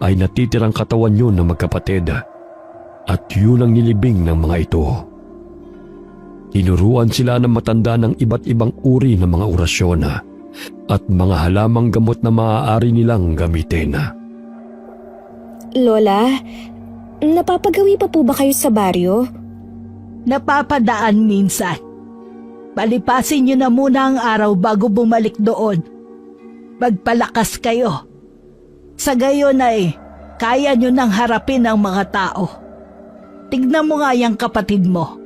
Speaker 3: ay natitirang katawan yun ng magkapatid at yun ang nilibing ng mga ito. Tinuruan sila ng matanda ng iba't ibang uri ng mga orasyon at mga halamang gamot na maaari nilang gamitin.
Speaker 1: Lola, napapagawi pa po ba kayo sa baryo?
Speaker 4: Napapadaan minsan. Palipasin niyo na muna ang araw bago bumalik doon. Magpalakas kayo. Sa gayon ay kaya niyo nang harapin ang mga tao. Tignan mo nga yung kapatid mo.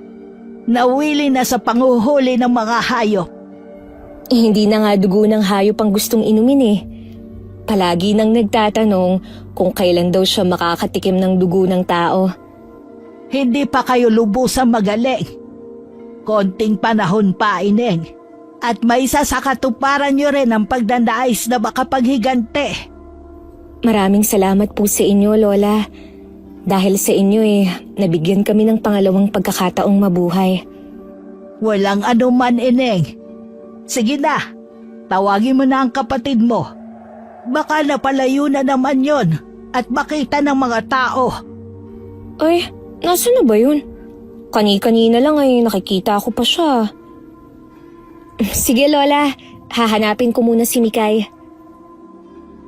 Speaker 4: Nawili na sa panguhuli ng mga hayop.
Speaker 1: Hindi na nga dugo ng hayop ang gustong inumin eh. Palagi nang nagtatanong kung kailan daw siya makakatikim ng dugo ng tao.
Speaker 4: Hindi pa kayo lubusang magaling. Konting panahon pa, Ineng. At may isa sa katuparan nyo rin ang pagdandais na makapaghigante.
Speaker 1: Maraming salamat po sa inyo, Lola. Dahil sa inyo nabigyan kami ng pangalawang pagkakataong mabuhay.
Speaker 4: Walang anuman, Ineng. Sige na, tawagin mo na ang kapatid mo. Baka napalayo na naman yon at makita ng mga tao.
Speaker 1: Ay, nasa na ba yun? Kani-kanina lang nakikita ko pa siya. Sige, Lola. Hahanapin ko muna si Mikay.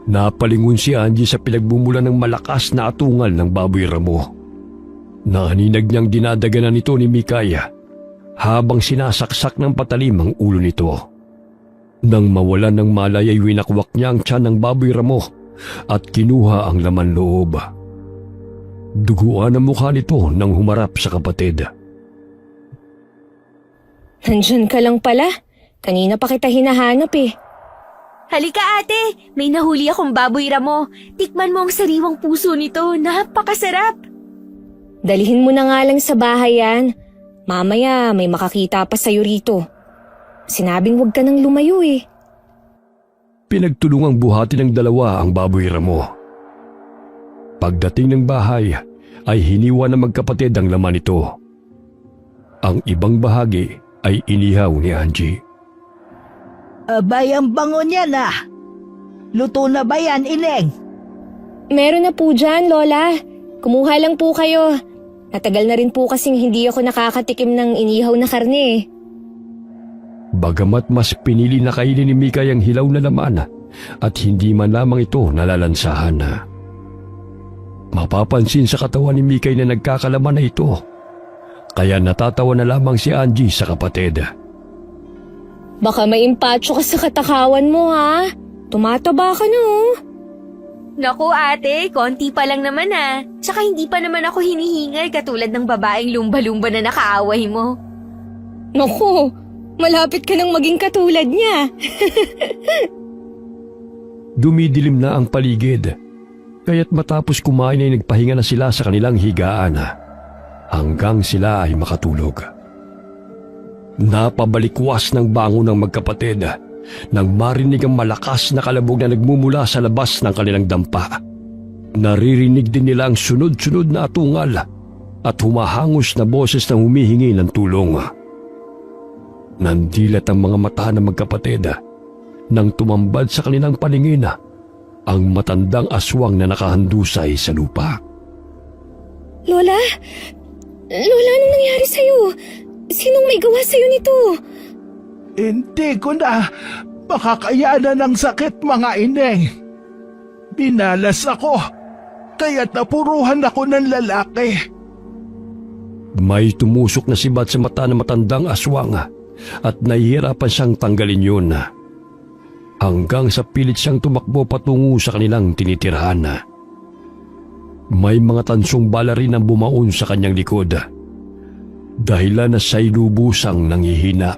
Speaker 3: Napalingon si Angie sa pinagbumulan ng malakas na atungal ng baboy ramo. Naninag niyang dinadaganan ito ni Mikaya habang sinasaksak ng patalim ang ulo nito. Nang mawalan ng malay ay winakwak niya ang tiyan ng baboy ramo at kinuha ang laman loob. Duguan ang mukha nito nang humarap sa kapatid.
Speaker 1: Nandyan ka lang pala. Kanina pa kita hinahanap eh.
Speaker 2: Halika ate, may nahuli akong baboy ramo. Tikman mo ang sariwang puso nito, napakasarap.
Speaker 1: Dalihin mo na nga lang sa bahay yan. Mamaya may makakita pa sa'yo rito. Sinabing huwag ka nang lumayo eh.
Speaker 3: Pinagtulungang buhati ng dalawa ang baboy ramo. Pagdating ng bahay ay hiniwa ng magkapatid ang laman nito. Ang ibang bahagi ay inihaw ni Angie.
Speaker 4: Abay, ang bango niya na. Luto na ba yan, Ineng?
Speaker 1: Meron na po dyan, Lola. Kumuha lang po kayo. Natagal na rin po kasing hindi ako nakakatikim ng inihaw na karne eh.
Speaker 3: Bagamat mas pinili na kainin ni Mikay ang hilaw na laman at hindi man lamang ito nalalansahan. Mapapansin sa katawan ni Mikay na nagkakalaman na ito. Kaya natatawa na lamang si Angie sa kapatid.
Speaker 1: Baka may impatso ka sa katakawan mo ha. Tumataba ka na oh.
Speaker 2: Naku ate, konti pa lang naman Tsaka hindi pa naman ako hinihingal katulad ng babaeng lumba-lumba na nakaaway mo.
Speaker 1: Naku, malapit ka nang maging katulad niya.
Speaker 3: Dumidilim na ang paligid. Kaya't matapos kumain ay nagpahinga na sila sa kanilang higaan hanggang sila ay makatulog. Napabalikwas ng bango ng magkapatid nang marinig ang malakas na kalabog na nagmumula sa labas ng kanilang dampa. Naririnig din nila ang sunod-sunod na atungal at humahangos na boses na humihingi ng tulong. Nandilat ang mga mata ng magkapatid nang tumambad sa kanilang paningin ang matandang aswang na nakahandusay sa lupa.
Speaker 1: Lola? Lola, anong nangyari sa'yo? Sinong may gawa sa'yo nito?
Speaker 6: Hindi ko na makakayanan ng sakit, mga Ineng. Binalas ako, kaya't napuruhan ako ng lalaki.
Speaker 3: May tumusok na sibat sa mata ng matandang aswang at nahihirapan siyang tanggalin yun. Hanggang sa pilit siyang tumakbo patungo sa kanilang tinitirhan. May mga tansong bala rin ang bumaon sa kanyang likod. Dahilan na siya'y lubusang nanghihina.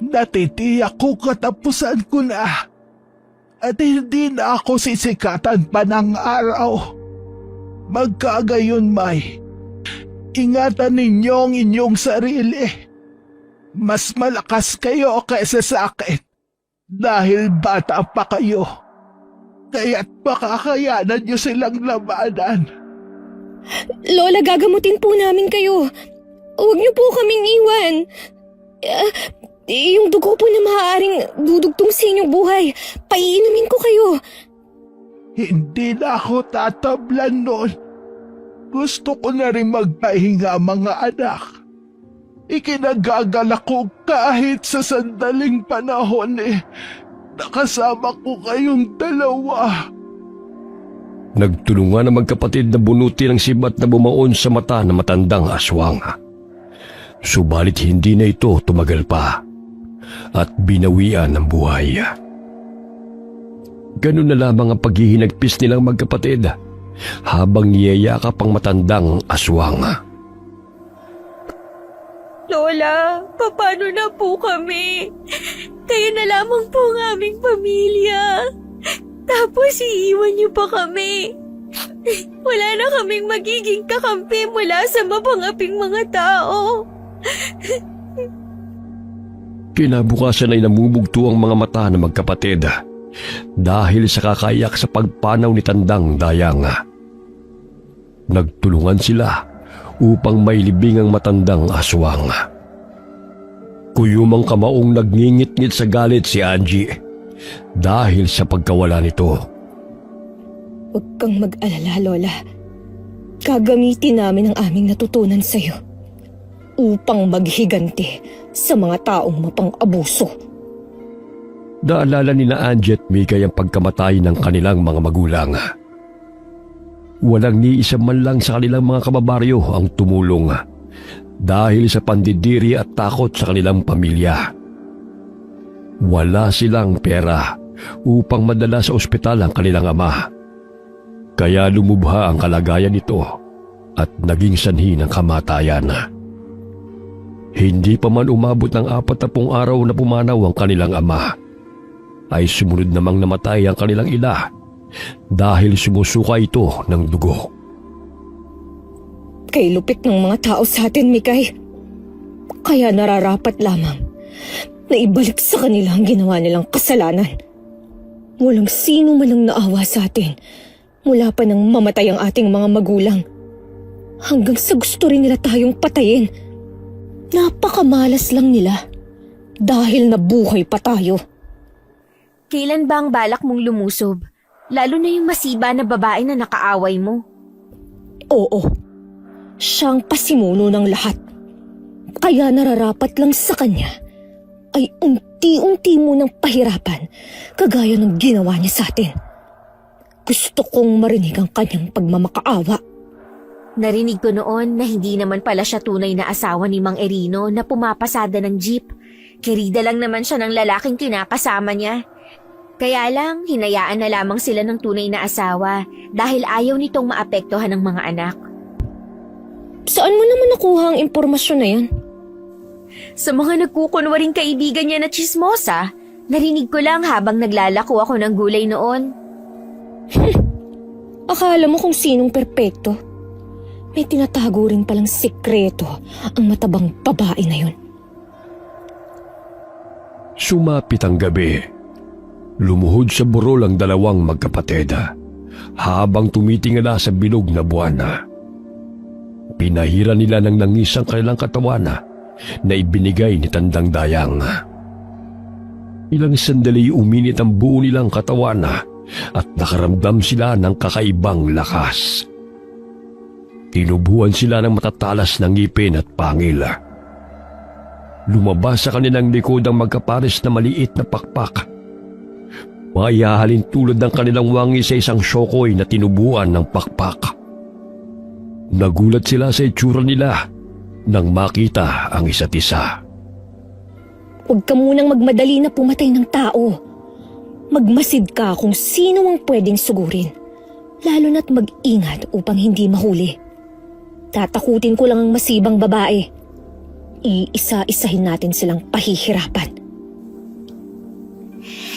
Speaker 6: Natitiyak ko katapusan ko na at hindi na ako sisikatan pa ng araw. Magkagayon, May. Ingatan ninyo ang inyong sarili. Mas malakas kayo kaysa sa akin dahil bata pa kayo. Kaya't makakayanan nyo silang labanan.
Speaker 1: Lola, gagamutin po namin kayo. Huwag niyo po kaming iwan. Yung dugo po na maaaring dudugtong sa inyong buhay, paiinumin ko kayo.
Speaker 6: Hindi na ako tatablan noon. Gusto ko na rin magpahinga, mga anak. Ikinagagalak ko kahit sa sandaling panahon nakasama ko kayong dalawa.
Speaker 3: Nagtulungan ang magkapatid na bunutin ang sibat na bumaon sa mata ng matandang aswang. Subalit hindi na ito tumagal pa at binawian ng buhay. Ganun na lamang ang paghihinagpis nilang magkapatid habang niyayakap ang matandang aswang.
Speaker 2: Lola, paano na po kami? Kayo na lamang po ang aming pamilya. Tapos iiwan niyo pa kami. Wala na kaming magiging kakampi mula sa mapangaping mga tao.
Speaker 3: Kinabukasan ay namumugto ang mga mata ng magkapatid dahil sa kakaiyak sa pagpanaw ni Tandang Dayang. Nagtulungan sila upang mailibing ang matandang aswang. Kuyumang kamaong nagngingit-ngit sa galit si Angie dahil sa pagkawala nito.
Speaker 1: Huwag kang mag-alala, Lola. Gagamitin namin ang aming natutunan sa'yo upang maghiganti sa mga taong mapang-abuso.
Speaker 3: Naalala ni na Angie at Mikay ang pagkamatay ng kanilang mga magulang. Walang ni isa man lang sa kanilang mga kababaryo ang tumulong dahil sa pandidiri at takot sa kanilang pamilya. Wala silang pera upang madala sa ospital ang kanilang ama. Kaya lumubha ang kalagayan nito at naging sanhi ng kamatayan. Hindi pa man umabot ng 40 araw na pumanaw ang kanilang ama, ay sumunod namang namatay ang kanilang ina dahil sumusuka ito ng dugo.
Speaker 1: Kay lupit ng mga tao sa atin, Mikay. Kaya nararapat lamang na ibalik sa kanila ang ginawa nilang kasalanan. Walang sino man ang naawa sa atin mula pa nang mamatay ang ating mga magulang. Hanggang sa gusto rin nila tayong patayin. Napakamalas lang nila dahil nabuhay pa tayo.
Speaker 2: Kailan ba ang balak mong lumusob? Lalo na yung masiba na babae na nakaaway mo.
Speaker 1: Oo, siyang pasimuno ng lahat. Kaya nararapat lang sa kanya ay unti-unti mo ng pahirapan kagaya ng ginawa niya sa atin. Gusto kong marinig ang kanyang pagmamakaawa.
Speaker 2: Narinig ko noon na hindi naman pala siya tunay na asawa ni Mang Erino na pumapasada ng jeep. Kirida lang naman siya ng lalaking kinakasama niya. Kaya lang, hinayaan na lamang sila ng tunay na asawa dahil ayaw nitong maapektuhan ng mga anak.
Speaker 1: Saan mo naman nakuha ang impormasyon na yan?
Speaker 2: Sa mga nagkukunwaring kaibigan niya na tsismosa, narinig ko lang habang naglalako ako ng gulay noon.
Speaker 1: Akala mo kung sinong perpekto? May tinatago rin palang sekreto ang matabang babae na yun.
Speaker 3: Sumapit ang gabi. Lumuhod sa burol ang dalawang magkapatid habang tumitingala sa bilog na buwan. Pinahira nila ng langis ang kanilang katawan na ibinigay ni Tandang Dayang. Ilang sandali uminit ang buo nilang katawan at nakaramdam sila ng kakaibang lakas. Tinubuan sila ng matatalas na ngipin at pangil. Lumabas sa kanilang likod ang magkapares na maliit na pakpak. Maihahalin tulad ng kanilang wangi sa isang syokoy na tinubuan ng pakpak. Nagulat sila sa itsura nila nang makita ang isa't isa.
Speaker 1: Huwag ka munang magmadali na pumatay ng tao. Magmasid ka kung sino ang pwedeng sugurin. Lalo na't mag-ingat upang hindi mahuli. Tatakutin ko lang ang masibang babae. Iisa-isahin natin silang pahihirapan.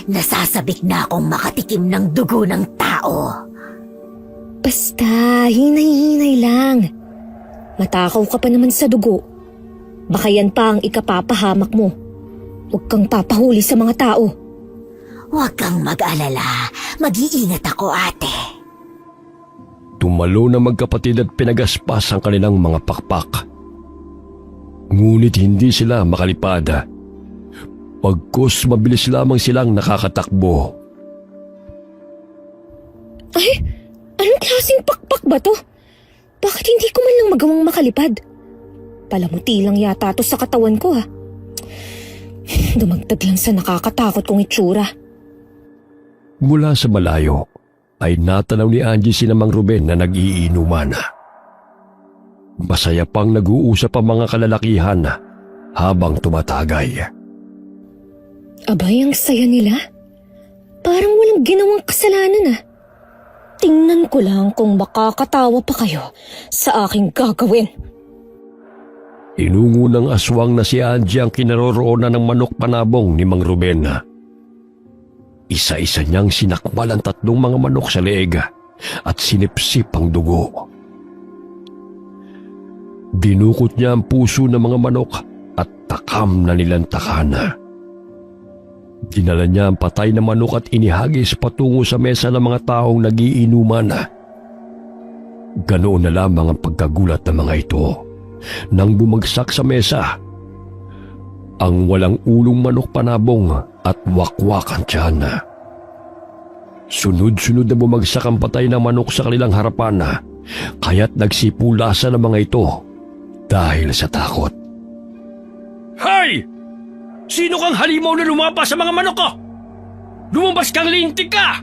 Speaker 2: Nasasabik na akong makatikim ng dugo ng tao.
Speaker 1: Basta, hinay-hinay lang. Matakaw ka pa naman sa dugo. Baka yan pa ang ikapapahamak mo. Huwag kang papahuli sa mga tao.
Speaker 2: Huwag kang mag-alala. Mag-iingat ako, ate.
Speaker 3: Tumalo na magkapatid at pinagaspas ang kanilang mga pakpak. Ngunit hindi sila makalipad. Pagkus mabilis lamang silang nakakatakbo.
Speaker 1: Ay, anong klaseng pakpak ba to? Bakit hindi ko man lang magawang makalipad? Palamuti lang yata to sa katawan ko Dumagdag lang sa nakakatakot kong itsura.
Speaker 3: Mula sa malayo ay natanaw ni Angie si Mang Ruben na nag-iinuman. Masaya pang nag-uusap ang mga kalalakihan habang tumatagay.
Speaker 1: Abay, ang saya nila. Parang walang ginawang kasalanan Tingnan ko lang kung makakatawa pa kayo sa aking gagawin.
Speaker 3: Inungo ng aswang na si Angie ang kinaroroonan ng manok panabong ni Mang Ruben. Isa-isa niyang sinakbal ang 3 mga manok sa leeg at sinipsip ang dugo. Dinukot niya ang puso ng mga manok at takam na nilantakan. Dinala niya ang patay na manok at inihagis patungo sa mesa ng mga taong nagiinuman. Ganoon na lamang ang pagkagulat ng mga ito nang bumagsak sa mesa ang walang ulong manok panabong at wakwak ang tiyan. Sunod-sunod na bumagsak ang patay na manok sa kanilang harapan, kaya't nagsipulasan ang mga ito dahil sa takot.
Speaker 5: Hay! Sino kang halimaw na lumapa sa mga manok ko? Lumabas kang lintik ka!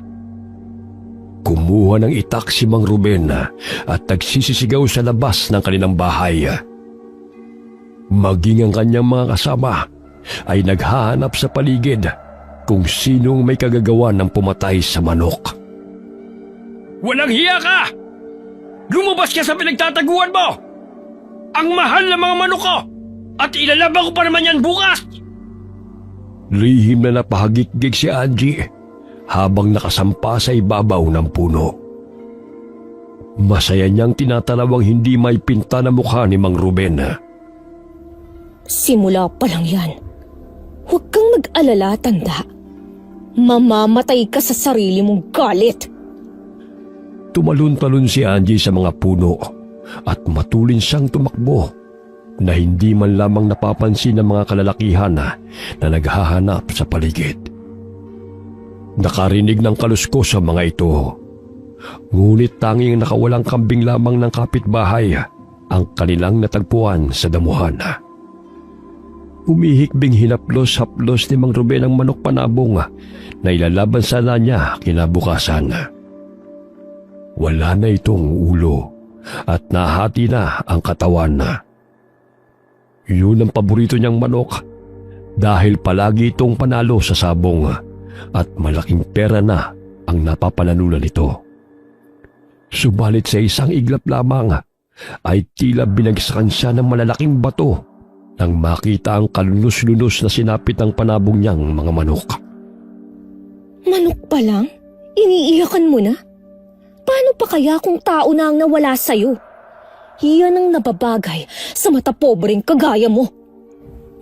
Speaker 3: Kumuha ng itak si Mang Ruben at nagsisisigaw sa labas ng kanilang bahay. Maging ang kanyang mga kasama ay naghahanap sa paligid kung sinong may kagagawa ng pumatay sa manok.
Speaker 5: Walang hiya ka! Lumabas ka sa pinagtataguan mo! Ang mahal ng mga manok ko! At ilalaban ko pa naman yan bukas!
Speaker 3: Lihim na napahagikgig si Angie habang nakasampa sa ibabaw ng puno. Masaya niyang tinatalawang hindi may pinta na mukha ni Mang Ruben.
Speaker 1: Simula pa lang yan. Huwag kang mag-alala, tanda. Mamamatay ka sa sarili mong galit.
Speaker 3: Tumalon-talon si Angie sa mga puno at matulin siyang tumakbo na hindi man lamang napapansin ng mga kalalakihan na naghahanap sa paligid. Nakarinig ng kaluskos ang mga ito. Ngunit tanging nakawalang kambing lamang ng kapitbahay ang kanilang natagpuan sa damuhan. Umihikbing hinaplos-haplos ni Mang Ruben ang manok panabong na ilalaban sana niya kinabukasan. Wala na itong ulo at nahati na ang katawan. Yun ang paborito niyang manok dahil palagi itong panalo sa sabong at malaking pera na ang napapanalunan nito. Subalit sa isang iglap lamang ay tila binagsakan siya ng malalaking bato nang makita ang kalunos-lunos na sinapit ng panabong niyang mga manok.
Speaker 1: Manok pa lang? Iniiyakan mo na? Paano pa kaya kung tao na ang nawala sa'yo? Iyan ang nababagay sa mata pobreng kagaya mo.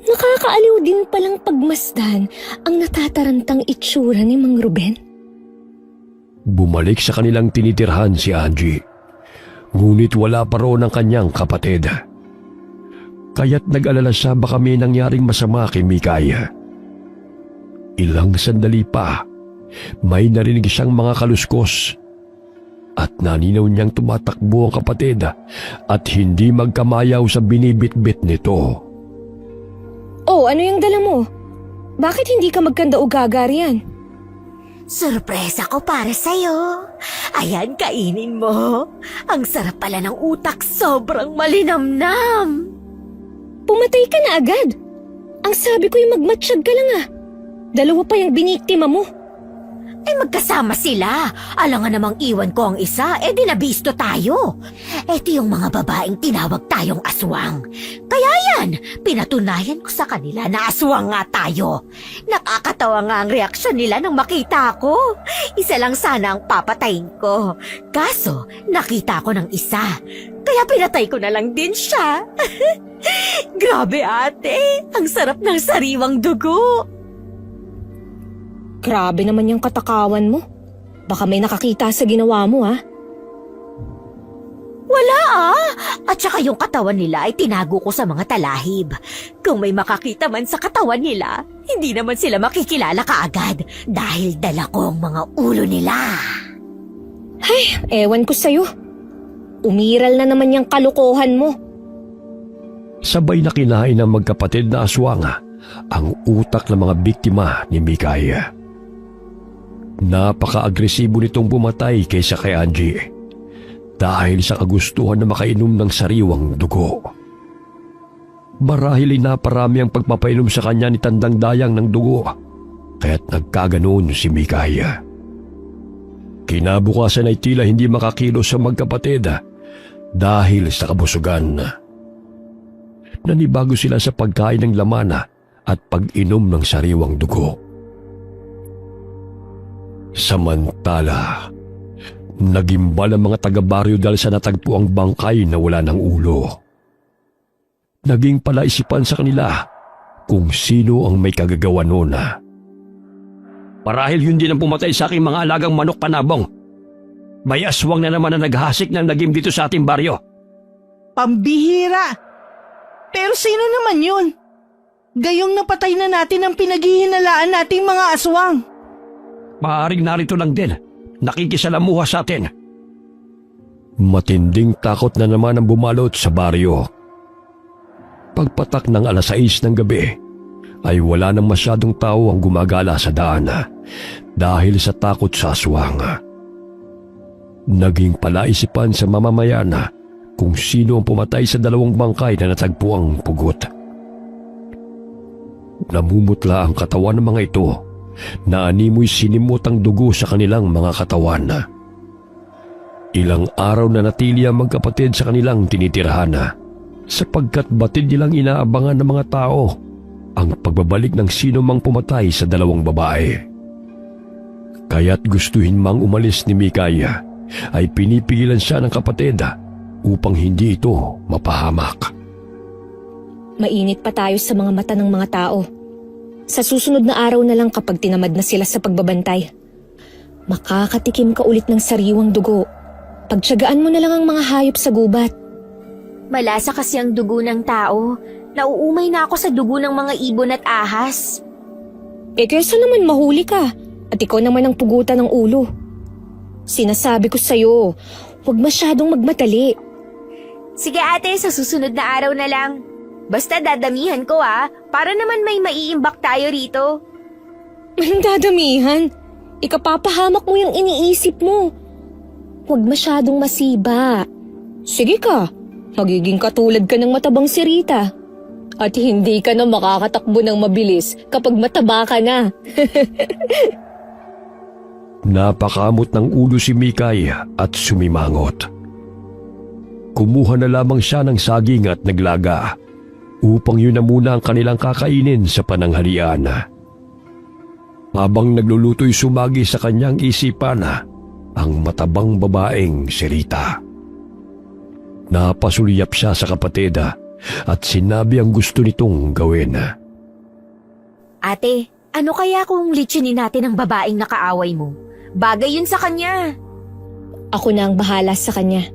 Speaker 1: Nakakaaliw din palang pagmasdan ang natatarantang itsura ni Mang Ruben.
Speaker 3: Bumalik sa kanilang tinitirhan si Angie, ngunit wala pa roon ang kanyang kapatid. Kaya't nag-alala siya baka may nangyaring masama kay Mikay. Ilang sandali pa, may narinig siyang mga kaluskos at naninaw niyang tumatakbo ang kapatid at hindi magkamayaw sa binibitbit nito.
Speaker 1: Oh, ano yung dala mo? Bakit hindi ka magkanda o gagar yan?
Speaker 2: Surpresa ko para sa'yo. Ayan, kainin mo. Ang sarap pala ng utak, sobrang malinamnam.
Speaker 1: Pumatay ka na agad. Ang sabi ko'y magmatsyag ka lang 2 pa yung biniktima mo.
Speaker 2: Ay magkasama sila. Alangan namang iwan ko ang isa, di nabisto tayo. Ito yung mga babaeng tinawag tayong aswang. Kaya yan, pinatunayan ko sa kanila na aswang nga tayo. Nakakatawa nga ang reaksyon nila nang makita ko. Isa lang sana ang papatayin ko. Kaso, nakita ko ng isa. Kaya pinatay ko na lang din siya. Grabe ate, ang sarap ng sariwang dugo.
Speaker 1: Grabe naman yung katakawan mo. Baka may nakakita sa ginawa mo
Speaker 2: Wala At saka yung katawan nila ay tinago ko sa mga talahib. Kung may makakita man sa katawan nila, hindi naman sila makikilala kaagad dahil dala ko ang mga ulo nila.
Speaker 1: Ay, ewan ko sa'yo. Umiral na naman yung kalokohan mo.
Speaker 3: Sabay na kinain ng magkapatid na aswang ang utak ng mga biktima ni Mikay. Napaka-agresibo nitong pumatay kaysa kay Angie dahil sa kagustuhan na makainom ng sariwang dugo. Marahil ay naparami ang pagpapainom sa kanya ni Tandang Dayang ng dugo, kaya't nagkaganoon si Mikay. Kinabukasan ay tila hindi makakilos sa magkapatid dahil sa kabusugan. nanibago sila sa pagkain ng lamana at pag-inom ng sariwang dugo. Samantala, nagimbal ang mga taga-baryo dahil sa natagpo ang bangkay na wala ng ulo. Naging palaisipan sa kanila kung sino ang may kagagawa noon.
Speaker 5: Marahil yun din ang pumatay sa aking mga alagang manok, Panabong. May aswang na naman na naghasik ng lagim dito sa ating baryo.
Speaker 4: Pambihira! Pero sino naman yun? Gayong napatay na natin ang pinaghihinalaan nating mga aswang.
Speaker 5: Maaaring narito lang din, nakikisalamuha sa atin.
Speaker 3: Matinding takot na naman ang bumalot sa baryo. Pagpatak ng 6:00 ng gabi, ay wala nang masyadong tao ang gumagala sa daan dahil sa takot sa aswang. Naging palaisipan sa mamamayan kung sino ang pumatay sa 2 bangkay na natagpuang pugot. Namumutla ang katawan ng mga ito na animoy sinimutang dugo sa kanilang mga katawan. Ilang araw na natili ang magkapatid sa kanilang tinitirahan sapagkat batid nilang inaabangan ng mga tao ang pagbabalik ng sino mang pumatay sa 2 babae. Kaya't gustuhin mang umalis ni Mikaya, ay pinipigilan siya ng kapatid upang hindi ito mapahamak.
Speaker 1: Mainit pa tayo sa mga mata ng mga tao. Sa susunod na araw na lang kapag tinamad na sila sa pagbabantay. Makakatikim ka ulit ng sariwang dugo. Pagtiyagaan mo na lang ang mga hayop sa gubat.
Speaker 2: Malasa kasi ang dugo ng tao. Nauumay na ako sa dugo ng mga ibon at ahas.
Speaker 1: Kaysa naman mahuli ka at ikaw naman ang pugutan ng ulo. Sinasabi ko sa'yo, huwag masyadong magmadali.
Speaker 2: Sige ate, sa susunod na araw na lang. Basta dadamihan ko para naman may maiimbak tayo rito.
Speaker 1: Anong dadamihan? Ikapapahamak mo yung iniisip mo. Huwag masyadong masiba. Sige ka, magiging katulad ka ng matabang si Rita. At hindi ka na makakatakbo ng mabilis kapag mataba ka na.
Speaker 3: Napakamot ng ulo si Mikay at sumimangot. Kumuha na lamang siya ng saging at naglaga upang yun na muna ang kanilang kakainin sa pananghalian. Habang nagluluto'y sumagi sa kanyang isipan ang matabang babaeng si Rita. Napasulyap siya sa kapatid at sinabi ang gusto nitong gawin.
Speaker 2: Ate, ano kaya kung litsunin natin ang babaeng nakaaway mo? Bagay yun sa kanya.
Speaker 1: Ako na ang bahala sa kanya.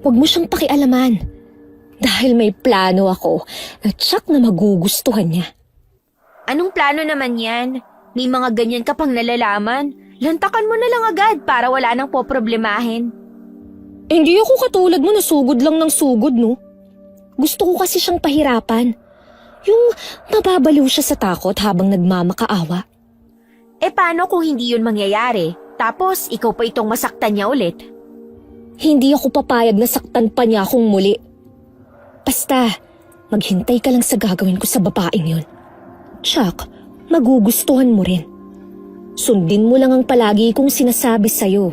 Speaker 1: Huwag mo siyang pakialaman. Dahil may plano ako na tsak na magugustuhan niya.
Speaker 2: Anong plano naman yan? May mga ganyan ka pang nalalaman. Lantakan mo na lang agad para wala nang poproblemahin.
Speaker 1: Hindi ako katulad mo na sugod lang ng sugod, no? Gusto ko kasi siyang pahirapan. Yung mababaliw siya sa takot habang nagmamakaawa.
Speaker 2: Paano kung hindi yun mangyayari? Tapos ikaw pa itong masaktan niya ulit?
Speaker 1: Hindi ako papayag na saktan pa niya akong muli. Basta, maghintay ka lang sa gagawin ko sa babaeng yun. Tsak, magugustuhan mo rin. Sundin mo lang ang palagi kong sinasabi sa'yo.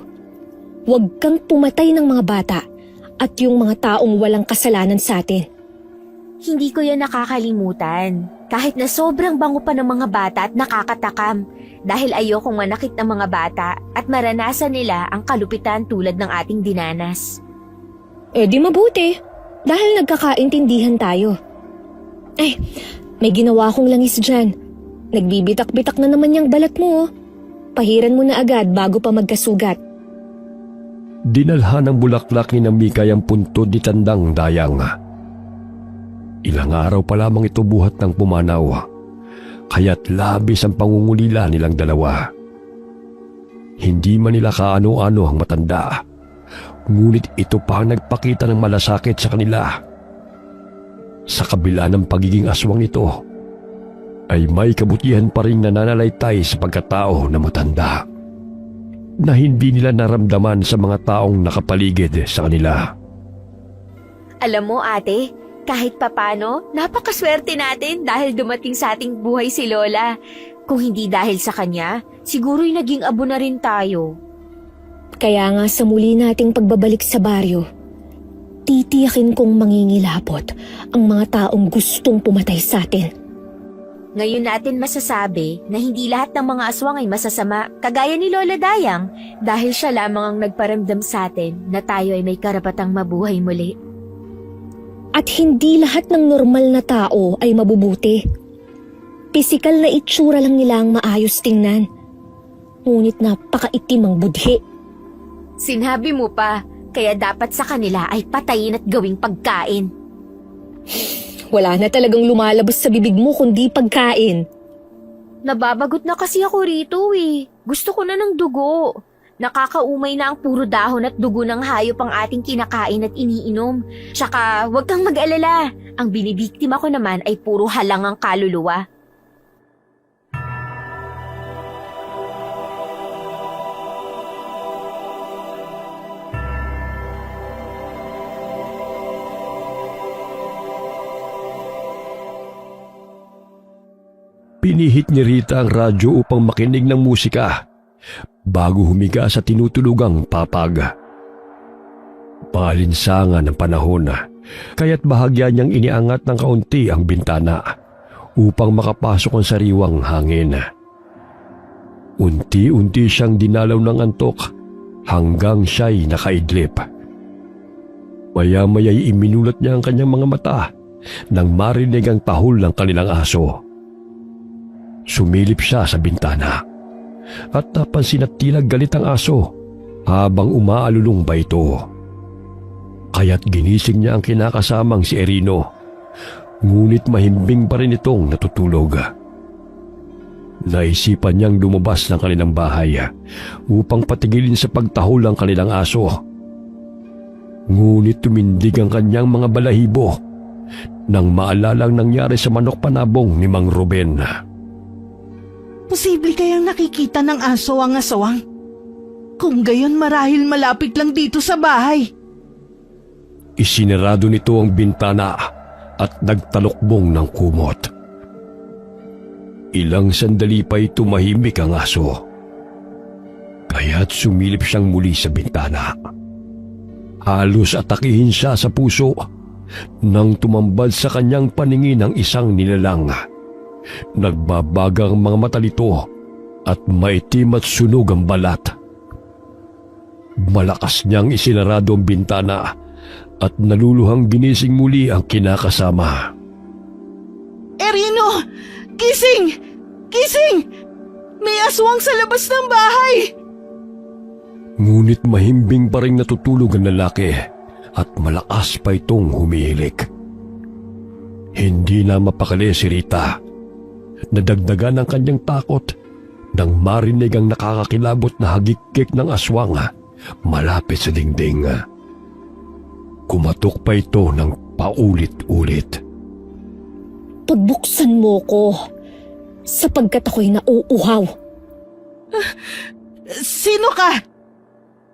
Speaker 1: Huwag kang pumatay ng mga bata at yung mga taong walang kasalanan sa atin.
Speaker 2: Hindi ko yan nakakalimutan. Kahit na sobrang bango pa ng mga bata at nakakatakam. Dahil ayokong manakit ng mga bata at maranasan nila ang kalupitan tulad ng ating dinanas.
Speaker 1: Di mabuti. Dahil nagkakaintindihan tayo. May ginawa akong langis dyan. Nagbibitak-bitak na naman yung balat mo. Pahiran mo na agad bago pa magkasugat.
Speaker 3: Dinalhan ng bulaklak ni Mikay ang puntod ni Tandang Dayang. Ilang araw pa lamang ito buhat ng pumanaw, kaya't labis ang pangungulila nilang dalawa. Hindi man nila kaano-ano ang matanda, ngunit ito pa ang nagpakita ng malasakit sa kanila. Sa kabila ng pagiging aswang ito, ay may kabutihan pa rin nananalaytay sa pagkatao na matanda, na hindi nila naramdaman sa mga taong nakapaligid sa kanila.
Speaker 2: Alam mo ate, kahit papano, napakaswerte natin dahil dumating sa ating buhay si Lola. Kung hindi dahil sa kanya, siguro'y naging abo na rin tayo.
Speaker 1: Kaya nga sa muli nating pagbabalik sa baryo, Titiyakin kong mangingilabot ang mga taong gustong pumatay sa atin.
Speaker 2: Ngayon natin masasabi na hindi lahat ng mga aswang ay masasama, kagaya ni Lola Dayang, dahil siya lamang ang nagparamdam sa atin na tayo ay may karapatang mabuhay muli.
Speaker 1: At hindi lahat ng normal na tao ay mabubuti. Pisikal na itsura lang nila ang maayos tingnan. Ngunit napakaitim ang budhi.
Speaker 2: Sinabi mo pa, kaya dapat sa kanila ay patayin at gawing pagkain.
Speaker 1: Wala na talagang lumalabas sa bibig mo kundi pagkain.
Speaker 2: Nababagot na kasi ako rito eh. Gusto ko na ng dugo. Nakakaumay na ang puro dahon at dugo ng hayop ang ating kinakain at iniinom. Tsaka huwag kang mag-alala. Ang binibiktima ko naman ay puro halangang kaluluwa.
Speaker 3: Pinihit ni Rita ang radyo upang makinig ng musika bago humiga sa tinutulugang papag. Palinsangan ng panahon, kaya't bahagya niyang iniangat ng kaunti ang bintana upang makapasok ang sariwang hangin. Unti-unti siyang dinalaw ng antok hanggang siya'y nakaidlip. Maya-maya'y iminulat niya ang kanyang mga mata nang marinig ang tahol ng kanilang aso. Sumilip siya sa bintana at napansin at tila galit ang aso habang umaalulong ba ito. Kaya't ginising niya ang kinakasamang si Erino, ngunit mahimbing pa rin itong natutulog. Naisipan niyang lumabas ng kanilang bahay upang patigilin sa pagtahol ang kanilang aso. Ngunit tumindig ang kanyang mga balahibo nang maalalang nangyari sa manok panabong ni Mang Ruben.
Speaker 4: Posible kayang nakikita ng aso ang aswang? Kung gayon marahil malapit lang dito sa bahay.
Speaker 3: Isinarado nito ang bintana at nagtalokbong ng kumot. Ilang sandali pa'y tumahimik ang aso. Kaya't sumilip siyang muli sa bintana. Halos atakihin siya sa puso nang tumambad sa kanyang paningin ang isang nilalang. Nagbabagang mga mata nito at maitim at sunog ang balat. Malakas niyang isinarado ang bintana at naluluhang ginising muli ang kinakasama.
Speaker 4: Erino! Gising! Gising! May aswang sa labas ng bahay!
Speaker 3: Ngunit mahimbing pa rin natutulog ang lalaki at malakas pa itong humihilik. Hindi na mapakali si Rita. Nadagdagan ang kanyang takot nang marinig ang nakakakilabot na hagikik ng aswang malapit sa dingding. Kumatok pa ito ng paulit-ulit.
Speaker 1: Pagbuksan mo ko, sapagkat ako'y nauuhaw.
Speaker 4: Sino ka?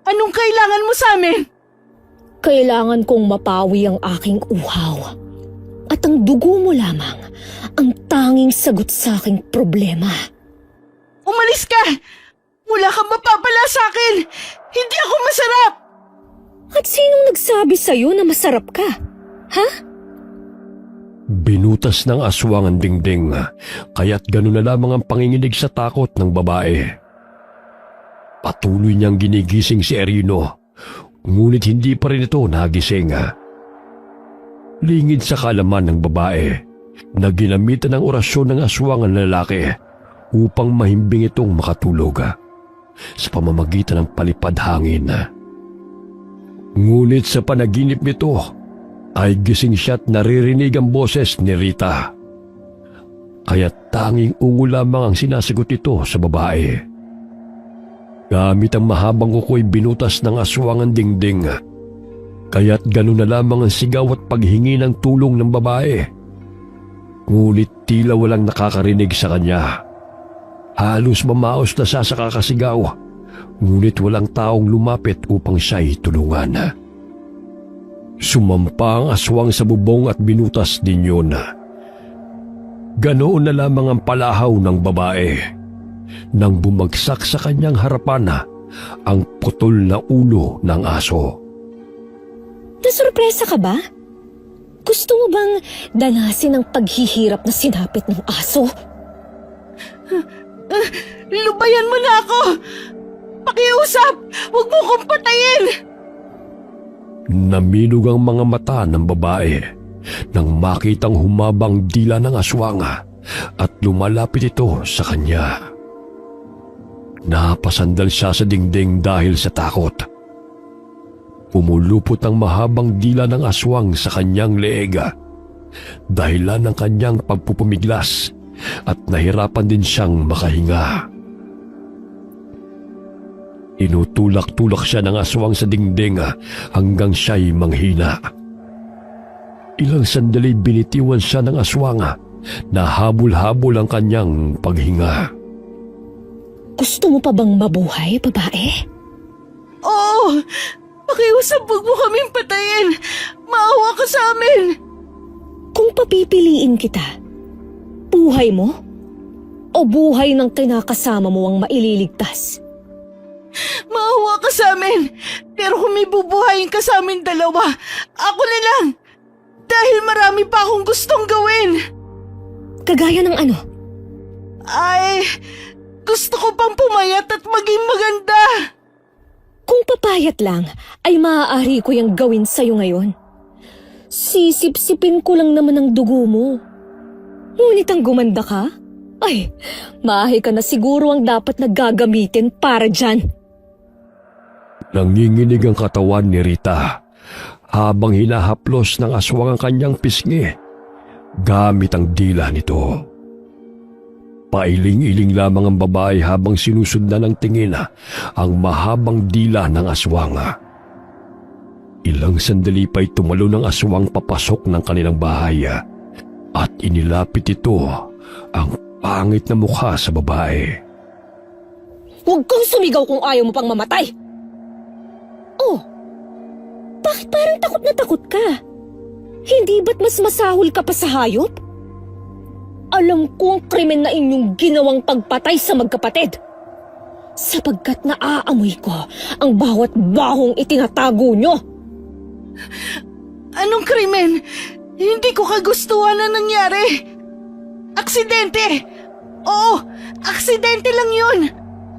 Speaker 4: Anong kailangan mo sa amin?
Speaker 1: Kailangan kong mapawi ang aking uhaw. At ang dugo mo lamang ang tanging sagot sa aking problema.
Speaker 4: Umalis ka! Wala kang mapapala sa akin! Hindi ako masarap!
Speaker 1: At sinong nagsabi sa'yo na masarap ka? Ha?
Speaker 3: Binutas ng aswang ang dingding, kaya't gano'n na lamang ang panginginig sa takot ng babae. Patuloy niyang ginigising si Erino, ngunit hindi pa rin ito nagising. Lingid sa kaalaman ng babae na ginamitan ng orasyon ng aswang ang lalaki upang mahimbing itong makatulog sa pamamagitan ng palipad hangin. Ngunit sa panaginip nito ay gising siya at naririnig ang boses ni Rita. Kaya tanging ungo lamang ang sinasagot ito sa babae. Gamit ang mahabang kuko'y binutas ng aswang ang dingding. Kaya't gano'n na lamang ang sigaw at paghingi ng tulong ng babae. Ngunit tila walang nakakarinig sa kanya. Halos mamaos na siya sa kakasigaw, ngunit walang taong lumapit upang siya'y tulungan. Sumampa ang aswang sa bubong at binutas din yun. Ganoon na lamang ang palahaw ng babae nang bumagsak sa kanyang harapan ang putol na ulo ng aso.
Speaker 1: Nasurpresa ka ba? Gusto mo bang danasin ang paghihirap na sinapit ng aso?
Speaker 4: Lubayan mo na ako! Pakiusap! Huwag mo kong patayin!
Speaker 3: Naminog ang mga mata ng babae nang makitang humabang dila ng aswang at lumalapit ito sa kanya. Napasandal siya sa dingding dahil sa takot. Pumulupot ang mahabang dila ng aswang sa kanyang leeg, dahilan ng kanyang pagpupumiglas at nahirapan din siyang makahinga. Inutulak-tulak siya ng aswang sa dingding hanggang siya'y manghina. Ilang sandali binitiwan siya ng aswang na habol-habol ang kanyang paghinga.
Speaker 1: Gusto mo pa bang mabuhay, babae?
Speaker 4: Oo! Pakiusap, huwag mo kaming patayin! Maawa ka sa amin!
Speaker 1: Kung papipiliin kita, buhay mo o buhay ng kinakasama mo ang maililigtas?
Speaker 4: Maawa ka sa amin! Pero kung may bubuhayin ka sa amin dalawa, ako na lang! Dahil marami pa akong gustong gawin!
Speaker 1: Kagaya ng ano?
Speaker 4: Ay, gusto ko pang pumayat at maging maganda!
Speaker 1: Kung papayat lang, ay maaari ko yung gawin sa'yo ngayon. Sisip-sipin ko lang naman ang dugo mo. Ngunit ang gumanda ka? Ay, maahi ka na siguro ang dapat na gagamitin para dyan.
Speaker 3: Nanginginig ang katawan ni Rita habang hinahaplos ng aswang ang kanyang pisngi gamit ang dila nito. Pailing-iling lamang ang babae habang sinusundan ng tingin ang mahabang dila ng aswang. Ilang sandali pa'y tumalo ng aswang papasok ng kanilang bahay at inilapit ito ang pangit na mukha sa babae.
Speaker 1: Huwag kang sumigaw kung ayaw mo pang mamatay! Oh, bakit parang takot na takot ka? Hindi ba't mas masahol ka pa sa hayop? Alam ko ang krimen na inyong ginawang pagpatay sa magkapatid. Sapagkat naaamoy ko ang bawat bahong itinatago nyo.
Speaker 4: Anong krimen? Hindi ko kagustuhan na nangyari. Aksidente! Oo, aksidente lang yun.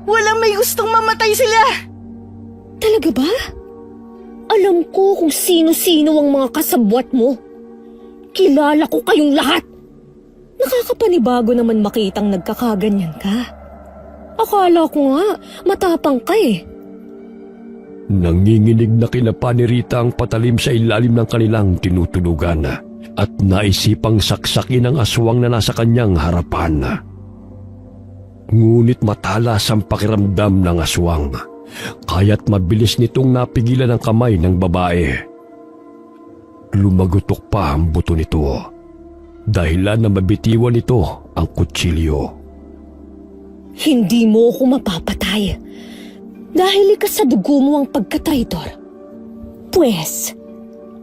Speaker 4: Walang may gustong mamatay sila.
Speaker 1: Talaga ba? Alam ko kung sino-sino ang mga kasabwat mo. Kilala ko kayong lahat. Nakakapanibago naman makitang nagkakaganyan ka. Akala ko nga, matapang ka eh.
Speaker 3: Nanginginig na kinapa ni Rita ang patalim sa ilalim ng kanilang tinutulugan at naisipang saksakin ang aswang na nasa kanyang harapan. Ngunit matalas ang pakiramdam ng aswang, kaya't mabilis nitong napigilan ang kamay ng babae. Lumagutok pa ang buto nito, dahilan na mabitiwan nito ang kutsilyo.
Speaker 1: Hindi mo ako mapapatay dahil sa dugo mo ang pagkatraitor. Pwes,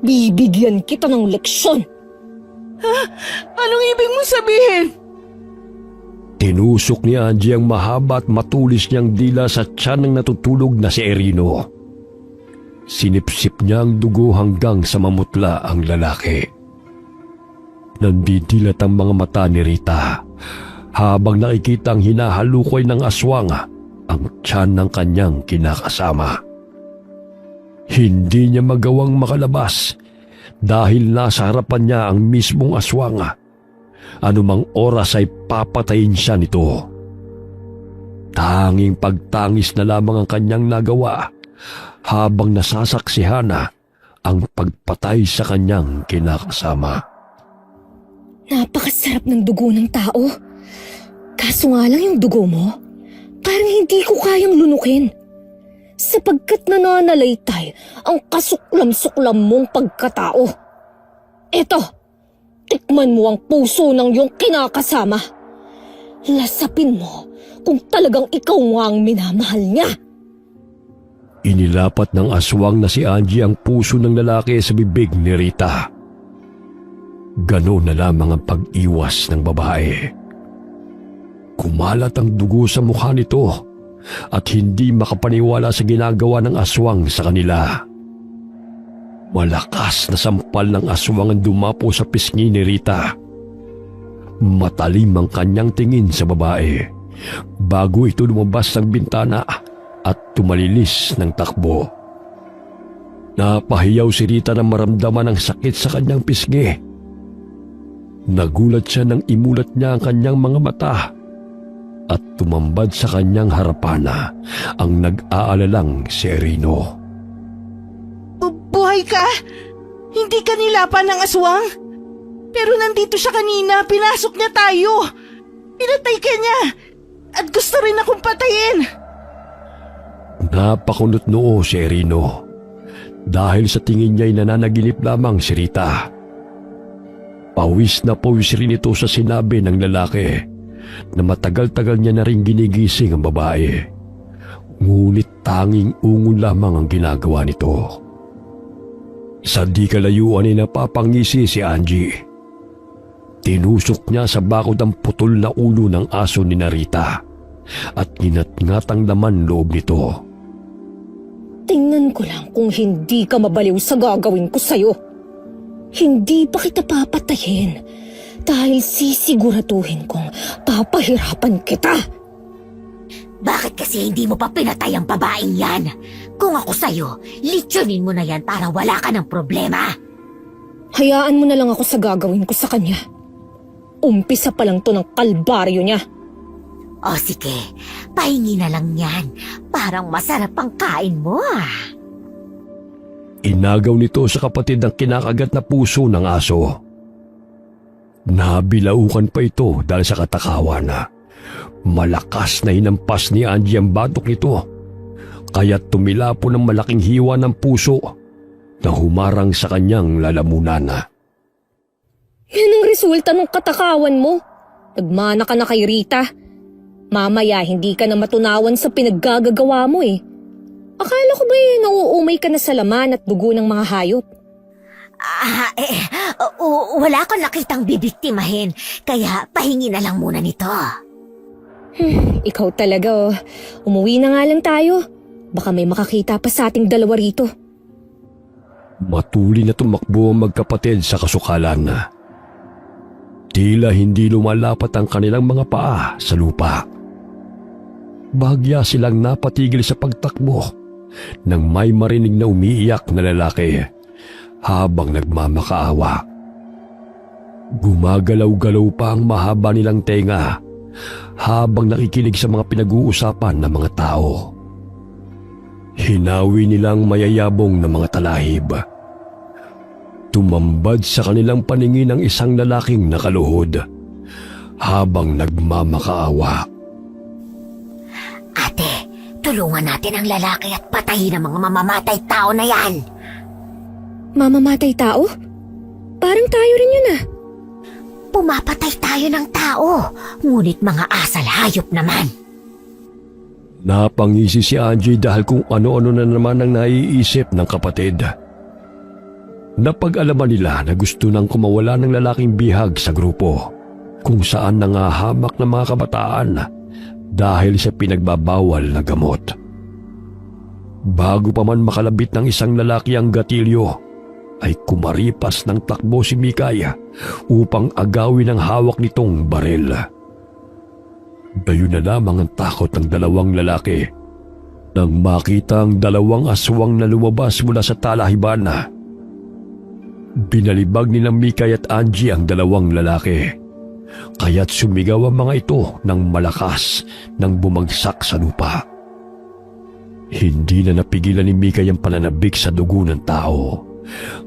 Speaker 1: bibigyan kita ng leksyon.
Speaker 4: Anong ibig mong sabihin?
Speaker 3: Tinusok ni Angie ang mahaba at matulis niyang dila sa tiyan ng natutulog na si Erino. Sinipsip niya ang dugo hanggang sa mamutla ang lalaki. Nandidilat ang mga mata ni Rita habang nakikita ang hinahalukay ng aswang ang tiyan ng kanyang kinakasama. Hindi niya magawang makalabas dahil nasa harapan niya ang mismong aswang. Anumang oras ay papatayin siya nito. Tanging pagtangis na lamang ang kanyang nagawa habang nasasaksihan ang pagpatay sa kanyang kinakasama.
Speaker 1: Napakasarap ng dugo ng tao. Kaso nga lang yung dugo mo, parang hindi ko kayang lunukin. Sapagkat nananalaytay ang kasuklam-suklam mong pagkatao. Eto, tikman mo ang puso ng iyong kinakasama. Lasapin mo kung talagang ikaw nga ang minamahal niya.
Speaker 3: Inilapat ng aswang na si Angie ang puso ng lalaki sa bibig ni Rita. Ganon na lamang ang pag-iwas ng babae. Kumalat ang dugo sa mukha nito at hindi makapaniwala sa ginagawa ng aswang sa kanila. Malakas na sampal ng aswang ang dumapo sa pisngi ni Rita. Matalim ang kanyang tingin sa babae bago ito lumabas ng bintana at tumalilis ng takbo. Napahiyaw si Rita na maramdaman ang sakit sa kanyang pisngi. Nagulat siya nang imulat niya ang kanyang mga mata at tumambad sa kanyang harapan ang nag-aalalang si Erino.
Speaker 4: Buhay ka? Hindi ka nilapan ng aswang? Pero nandito siya kanina, pinasok niya tayo. Pinatay ka niya. At gusto rin akong patayin.
Speaker 3: Napakunot noo si Erino dahil sa tingin niya'y nananaginip lamang si Rita. Pawis na pawis rin ito sa sinabi ng lalaki na matagal-tagal niya na rin ginigising ang babae. Ngunit tanging ungon lamang ang ginagawa nito. Sa di kalayuan ay napapangisi si Angie. Tinusok niya sa bakod ang putol na ulo ng aso ni Narita at ginat-ngat ang laman loob nito.
Speaker 1: Tingnan ko lang kung hindi ka mabaliw sa gagawin ko sa'yo. Hindi pa kita papatayin dahil sisiguraduhin kong papahirapan kita.
Speaker 7: Bakit kasi hindi mo pa pinatay ang babaeng yan? Kung ako sa'yo, litsunin mo na yan para wala ka ng problema.
Speaker 1: Hayaan mo na lang ako sa gagawin ko sa kanya. Umpisa pa lang to ng kalbaryo niya.
Speaker 7: O sige, pahingi na lang yan. Parang masarap ang kain mo ah.
Speaker 3: Inagaw nito sa kapatid ang kinakagat na puso ng aso. Nabilaukan pa ito dahil sa katakawan. Malakas na hinampas ni Angie ang batok nito, kaya't tumilapo ng malaking hiwa ng puso na humarang sa kanyang lalamunan.
Speaker 1: Yan ang resulta ng katakawan mo. Nagmana ka na kay Rita. Mamaya hindi ka na matunawan sa pinaggagawa mo eh. Akala ko ba nauumay ka na sa laman at dugo ng mga hayop?
Speaker 7: Wala akong nakitang bibiktimahin, kaya pahingi na lang muna nito.
Speaker 1: Ikaw talaga oh. Umuwi na nga lang tayo. Baka may makakita pa sa ating dalawa rito.
Speaker 3: Matuli na tumakbo ang magkapatid sa kasukalan. Tila hindi lumalapat ang kanilang mga paa sa lupa. Bahagya silang napatigil sa pagtakbo nang may marinig na umiiyak na lalaki habang nagmamakaawa. Gumagalaw-galaw pa ang mahaba nilang tenga habang nakikinig sa mga pinag-uusapan ng mga tao. Hinawi nilang mayayabong na mga talahib. Tumambad sa kanilang paningin ang isang lalaking nakaluhod habang nagmamakaawa.
Speaker 7: Ate, tulungan natin ang lalaki at patayin ang mga mamamatay tao na yan.
Speaker 1: Mamamatay tao? Parang tayo rin yun ah.
Speaker 7: Pumapatay tayo ng tao, ngunit mga asal hayop naman.
Speaker 3: Napangisi si Angie dahil kung ano-ano na naman ang naiisip ng kapatid. Napag-alaman nila na gusto nang kumawala ng lalaking bihag sa grupo kung saan nangahamak ng mga kabataan dahil sa pinagbabawal na gamot. Bago pa man makalabit ng isang lalaki ang gatilyo, ay kumaripas ng takbo si Mikay upang agawin ang hawak nitong baril. Gayon na lamang ang takot ng dalawang lalaki nang makita ang dalawang aswang na lumabas mula sa talahiban. Binalibag ni Mikay at Angie ang dalawang lalaki, kaya't sumigaw ang mga ito ng malakas nang bumagsak sa lupa. Hindi na napigilan ni Mikay ang pananabik sa dugo ng tao,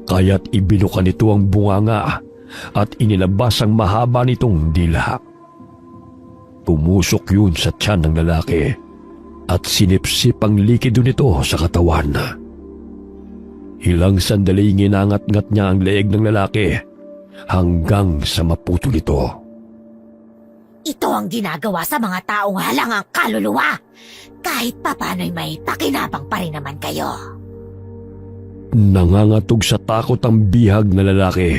Speaker 3: kaya't ibinuka nito ang bunganga at inilabas ang mahaba nitong dila. Pumusok yun sa tiyan ng lalaki at sinipsip ang likido nito sa katawan. Ilang sandali ginangat-ngat niya ang leeg ng lalaki hanggang sa maputol ito.
Speaker 7: Ito ang ginagawa sa mga taong halangang kaluluwa. Kahit papano'y may pakinabang pa rin naman kayo.
Speaker 3: Nangangatog sa takot ang bihag na lalaki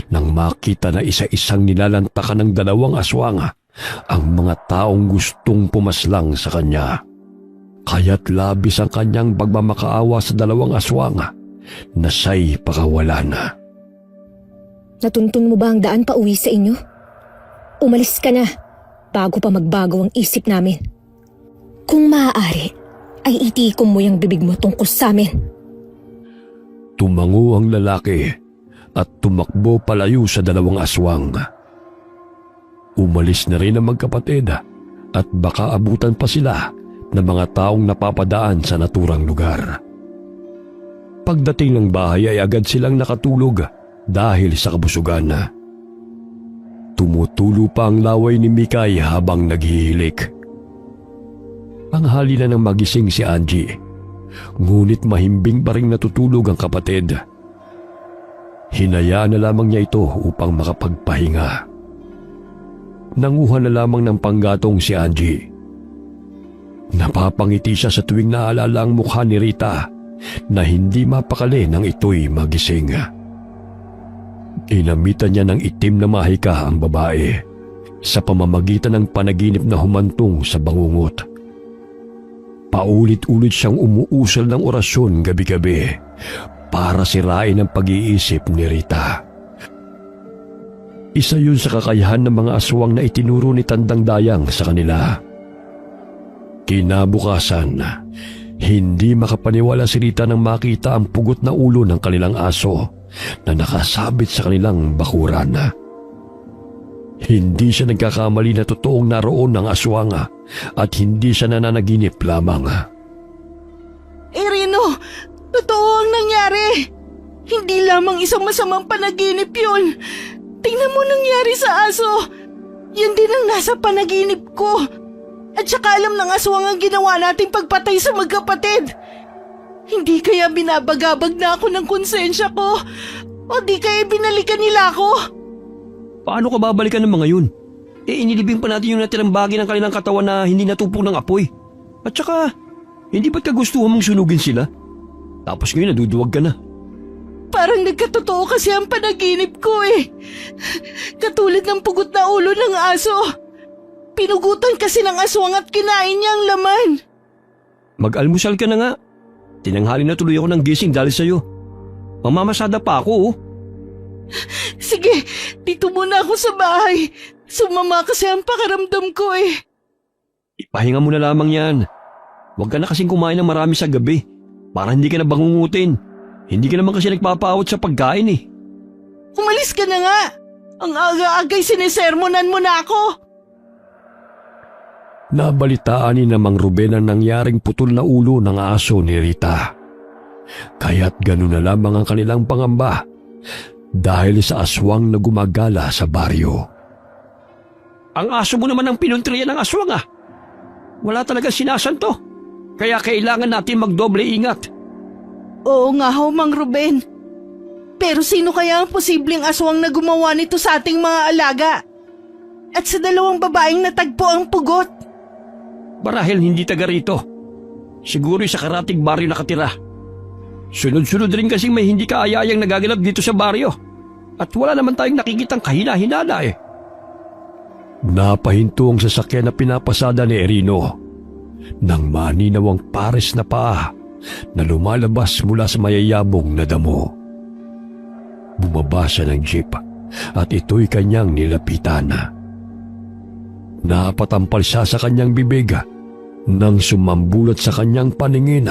Speaker 3: nang makita na isa-isang nilalantakan ng dalawang aswang ang mga taong gustong pumaslang sa kanya. Kaya't labis ang kanyang pagmamakaawa sa dalawang aswang na siya'y pakawalan.
Speaker 1: Natuntun mo ba ang daan pa uwi sa inyo? Umalis ka na bago pa magbago ang isip namin. Kung maaari, ay itikom mo yung bibig mo tungkol sa amin.
Speaker 3: Tumango ang lalaki at tumakbo palayo sa dalawang aswang. Umalis na rin ang magkapatid at baka abutan pa sila ng mga taong napapadaan sa naturang lugar. Pagdating ng bahay ay agad silang nakatulog dahil sa kabusugan. Tumutulo pa ang laway ni Mikay habang naghihilik. Tanghali na nang magising si Angie, ngunit mahimbing pa rin natutulog ang kapatid. Hinayaan na lamang niya ito upang makapagpahinga. Nanguha na lamang ng panggatong si Angie. Napapangiti siya sa tuwing naalala ang mukha ni Rita na hindi mapakali nang ito'y magising. Inamitan niya ng itim na mahika ang babae sa pamamagitan ng panaginip na humantong sa bangungot. Paulit-ulit siyang umuusal ng orasyon gabi-gabi para sirain ang pag-iisip ni Rita. Isa yun sa kakayahan ng mga aswang na itinuro ni Tandang Dayang sa kanila. Kinabukasan, hindi makapaniwala si Rita nang makita ang pugot na ulo ng kanilang aso na nakasabit sa kanilang bakuran. Hindi siya nagkakamali na totoong naroon ng aswang at hindi siya nananaginip lamang.
Speaker 4: Rino, totoo ang nangyari. Hindi lamang isang masamang panaginip yun. Tingnan mo nangyari sa aso. Yan din ang nasa panaginip ko. At saka alam ng aswang ang ginawa nating pagpatay sa magkapatid. Hindi kaya binabagabag na ako ng konsensya ko? O di kaya binalikan nila ako?
Speaker 5: Paano ka babalikan ng mga yun? Inilibing pa natin yung natirang bagay ng kanilang katawan na hindi natupong ng apoy. At saka, hindi ba't kagustuhan mong sunugin sila? Tapos ngayon naduduwag ka na.
Speaker 4: Parang nagkatotoo kasi ang panaginip ko eh. Katulad ng pugot na ulo ng aso. Pinugutan kasi ng aswang at kinain niya ang laman.
Speaker 5: Mag-almusal ka na nga. Tinanghali na tuloy ako ng gising dahil sa'yo. Mamamasada pa ako oh.
Speaker 4: Sige, dito muna ako sa bahay. Sumama kasi ang pakiramdam ko eh.
Speaker 5: Ipahinga mo na lamang yan. Huwag ka na kasing kumain ng marami sa gabi para hindi ka na bangungutin. Hindi ka naman kasi nagpapaawat sa pagkain eh.
Speaker 4: Umalis ka na nga. Ang aga-agay sinisermonan mo na ako.
Speaker 3: Nabalitaan ni Mang Ruben ang nangyaring putol na ulo ng aso ni Rita. Kaya't ganun na lamang ang kanilang pangamba dahil sa aswang na gumagala sa baryo.
Speaker 5: Ang aso mo naman ang pinuntriyan ng aswang ah. Wala talaga sinasanto. Kaya kailangan natin magdoble ingat.
Speaker 4: Oo nga ho, Mang Ruben. Pero sino kaya ang posibleng aswang na gumawa nito sa ating mga alaga? At sa dalawang babaeng natagpo ang pugot?
Speaker 5: Marahil hindi taga rito. Siguro sa karating baryo nakatira. Sunod-sunod rin kasing may hindi kaaya-ayang nagaganap dito sa baryo. At wala naman tayong nakikitang kahina-hinala eh.
Speaker 3: Napahinto ang sasakyan na pinapasada ni Erino nang maninawang pares na paa na lumalabas mula sa mayayabong na damo. Bumaba siya ng jeep at ito'y kanyang nilapitan. Napatampal siya sa kanyang bibig nang sumambulat sa kanyang paningin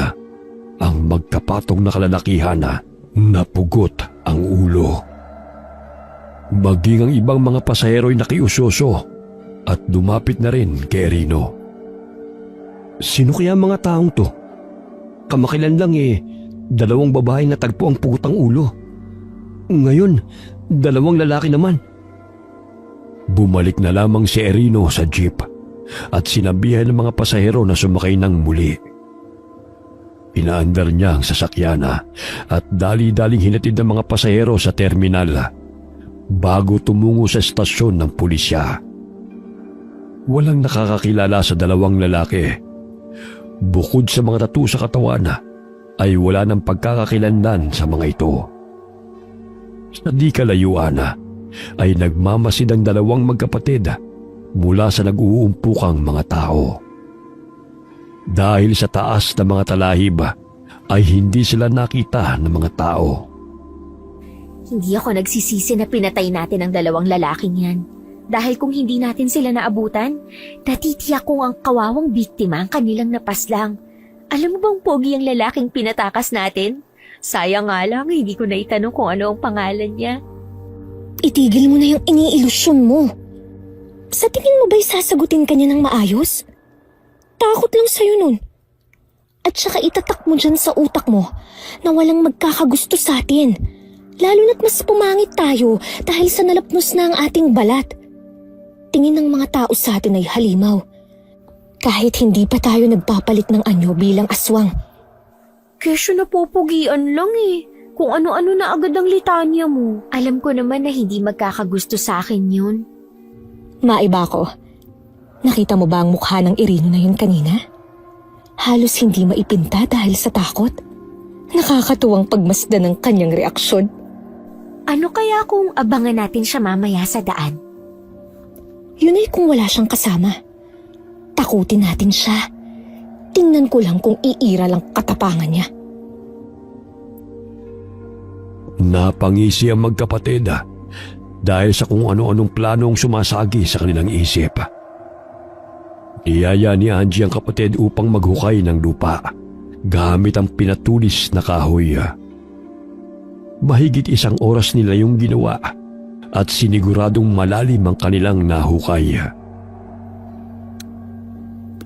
Speaker 3: ang magkapatong na kalalakihan na napugot ang ulo. Maging ang ibang mga pasahero'y nakiusoso at dumapit na rin kay Rino.
Speaker 5: Sino kaya ang mga taong to? Kamakilan lang eh, dalawang babaeng natagpo ang pugotang ulo. Ngayon, dalawang lalaki naman.
Speaker 3: Bumalik na lamang si Erino sa jeep at sinabihan ng mga pasahero na sumakay ng muli. Pinaandar niya ang sasakyan at dali-daling hinatid ng mga pasahero sa terminal bago tumungo sa estasyon ng pulisya. Walang nakakakilala sa dalawang lalaki. Bukod sa mga tattoo sa katawan, ay wala ng pagkakakilanlan sa mga ito. Sa di kalayuan, ay nagmamasid ang dalawang magkapatid mula sa nag-uumpukang mga tao. Dahil sa taas ng mga talahib, ay hindi sila nakita ng mga tao.
Speaker 2: Hindi ako nagsisisi na pinatay natin ang dalawang lalaking yan. Dahil kung hindi natin sila naabutan, natitiyak kong ang kawawang biktima ang kanilang napaslang. Alam mo bang pogi ang lalaking pinatakas natin? Sayang nga lang, hindi ko na itanong kung ano ang pangalan niya.
Speaker 1: Itigil mo na yung iniilusyon mo. Sa tingin mo ba'y sasagutin ka niya ng maayos? Takot lang sa'yo nun. At saka itatak mo dyan sa utak mo na walang magkakagusto sa atin. Lalo na't mas pumangit tayo dahil sa nalapnos na ang ating balat. Tingin ng mga tao sa atin ay halimaw. Kahit hindi pa tayo nagpapalit ng anyo bilang aswang.
Speaker 2: Kesyo napupugian lang eh. Kung ano-ano na agad ang litanya mo. Alam ko naman na hindi magkakagusto sa akin yun.
Speaker 1: Maiba ko. Nakita mo ba ang mukha ng Irino na yun kanina? Halos hindi maipinta dahil sa takot. Nakakatuwang pagmasdan ng kanyang reaksyon.
Speaker 2: Ano kaya kung abangan natin siya mamaya sa daan?
Speaker 1: Yun ay kung wala siyang kasama. Takutin natin siya. Tingnan ko lang kung iira lang katapangan niya.
Speaker 3: Napangisi ang magkapatid dahil sa kung ano-anong planong sumasagi sa kanilang isip. Niyaya ni Angie ang kapatid upang maghukay ng lupa gamit ang pinatulis na kahoy. Mahigit 1 oras nila yung ginawa at siniguradong malalim ang kanilang nahukay.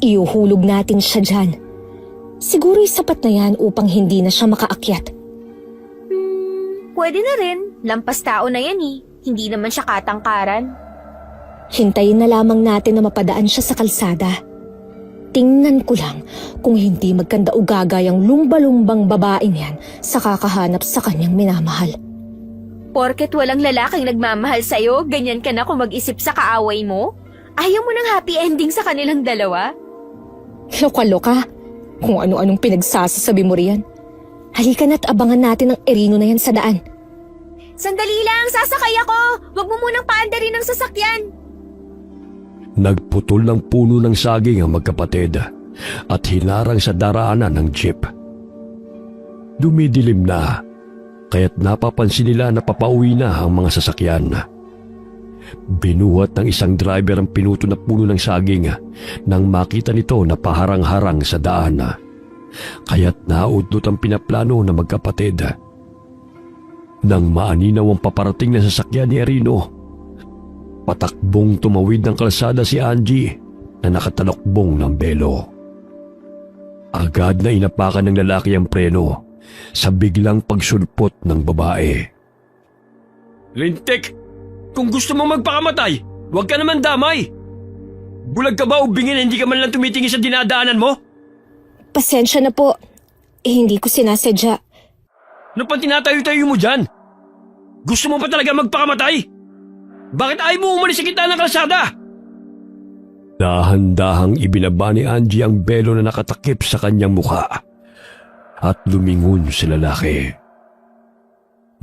Speaker 1: Iuhulog natin siya dyan. Siguro'y sapat na yan upang hindi na siya makaakyat.
Speaker 2: Pwede na rin. Lampas tao na yan eh. Hindi naman siya katangkaran.
Speaker 1: Hintayin na lamang natin na mapadaan siya sa kalsada. Tingnan ko lang kung hindi magkanda-ugaga yung lumba-lumbang babaeng yan sa kakahanap sa kanyang minamahal.
Speaker 2: Porket walang lalaking nagmamahal sa'yo, ganyan ka na kung mag-isip sa kaaway mo? Ayaw mo ng happy ending sa kanilang dalawa?
Speaker 1: Loka-loka. Kung ano-anong pinagsasasabi mo riyan. Halika na't abangan natin ang Irino na yan sa daan.
Speaker 2: Sandali lang, sasakay ako! Huwag mo munang paandarin ng sasakyan!
Speaker 3: Nagputol ng puno ng saging ang magkapatid at hinarang sa daraanan ng jeep. Dumidilim na, kaya't napapansin nila na papauwi na ang mga sasakyan. Binuhat ng isang driver ang pinuto na puno ng saging nang makita nito na paharang-harang sa daan. Kaya't naudlot ang pinaplano ng magkapatid. Nang maaninaw ang paparating na sasakyan ni Irino, patakbong tumawid ng kalsada si Angie na nakatalokbong ng belo. Agad na inapakan ng lalaki ang preno sa biglang pagsulpot ng babae.
Speaker 5: Lintik! Kung gusto mo magpakamatay, huwag ka naman damay! Bulag ka ba o bingin na hindi ka man lang tumitingin sa dinadaanan mo?
Speaker 1: Pasensya na po. Hindi ko sinasadya.
Speaker 5: Ano pang tinatayo-tayo mo dyan? Gusto mo pa talaga magpakamatay? Bakit ayaw mo umalis sa gitna ng kalsada?
Speaker 3: Dahan-dahang ibinaba ni Angie ang belo na nakatakip sa kanyang mukha at lumingon si lalaki.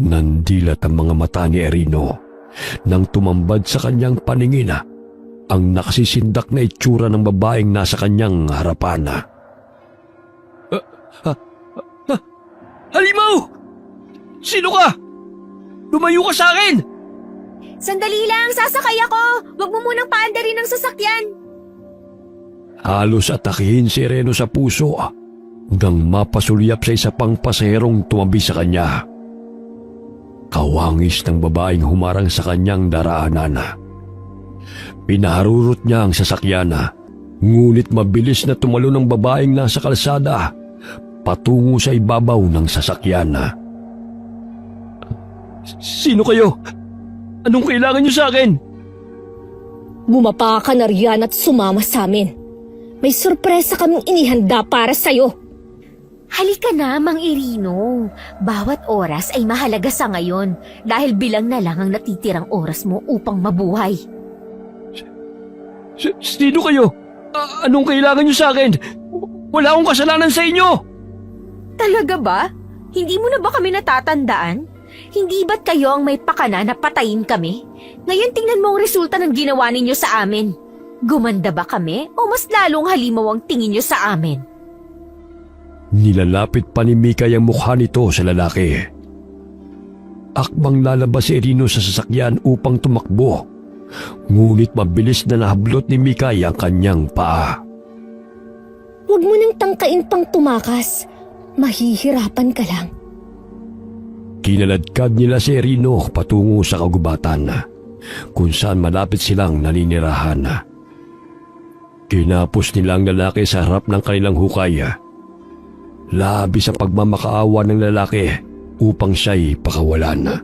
Speaker 3: Nandilat ang mga mata ni Irino nang tumambad sa kanyang paningin ang nakasisindak na itsura ng babaeng nasa kanyang harapan.
Speaker 5: Halimaw! Sino ka? Lumayo ka sa akin!
Speaker 2: Sandali lang, sasakay ako! Huwag mo munang paandarin ng sasakyan!
Speaker 3: Halos atakihin si Irino sa puso hanggang mapasulyap sa isa pang pasaherong tumabi sa kanya. Kawangis ng babaeng humarang sa kanyang daraanan. Pinaharurot niya ang sasakyan, ngunit mabilis na tumalo ng babaeng nasa kalsada patungo sa ibabaw ng sasakyan.
Speaker 5: Sino kayo? Anong kailangan niyo sa akin?
Speaker 1: Bumaba ka na riyan at sumama sa amin. May sorpresa kaming inihanda para sa'yo.
Speaker 2: Halika na, Mang Irino. Bawat oras ay mahalaga sa ngayon dahil bilang na lang ang natitirang oras mo upang mabuhay.
Speaker 5: Sino kayo? Anong kailangan niyo sa akin? Wala akong kasalanan sa inyo!
Speaker 2: Talaga ba? Hindi mo na ba kami natatandaan? Hindi ba't kayo ang may pakana na patayin kami? Ngayon tingnan mo ang resulta ng ginawa ninyo sa amin. Gumanda ba kami o mas lalong halimaw ang tingin nyo sa amin?
Speaker 3: Nilalapit pa ni Mikay ang mukha nito sa lalaki. Akbang lalabas si Erino sa sasakyan upang tumakbo. Ngunit mabilis na nahablot ni Mikay ang kanyang paa.
Speaker 1: Huwag mo nang tangkain pang tumakas. Mahihirapan ka lang.
Speaker 3: Kinaladkad nila si Erino patungo sa kagubatan, kung saan malapit silang naninirahan. Kinapos nila ang lalaki sa harap ng kanilang hukay. Labis ang pagmamakaawa ng lalaki upang siya'y pakawalan.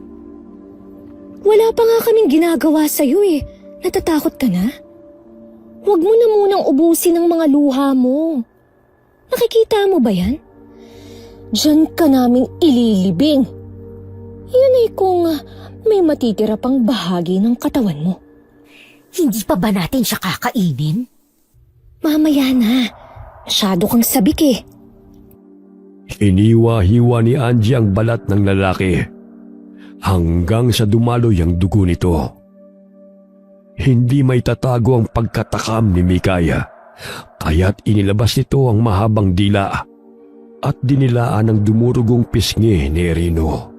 Speaker 1: Wala pa nga kaming ginagawa sa'yo eh. Natatakot ka na? Huwag mo na munang ubusin ang mga luha mo. Nakikita mo ba yan? Diyan ka naming ililibing. Yan ay kung may matitira pang bahagi ng katawan mo.
Speaker 7: Hindi pa ba natin siya kakainin?
Speaker 1: Mamaya na. Masyado kang sabik eh.
Speaker 3: Iniwa-hiwa ni Angie ang balat ng lalaki hanggang sa dumaloy ang dugo nito. Hindi may tatago ang pagkatakam ni Mikaya, kaya't inilabas nito ang mahabang dila at dinilaan ang dumurugong pisngi ni Erino.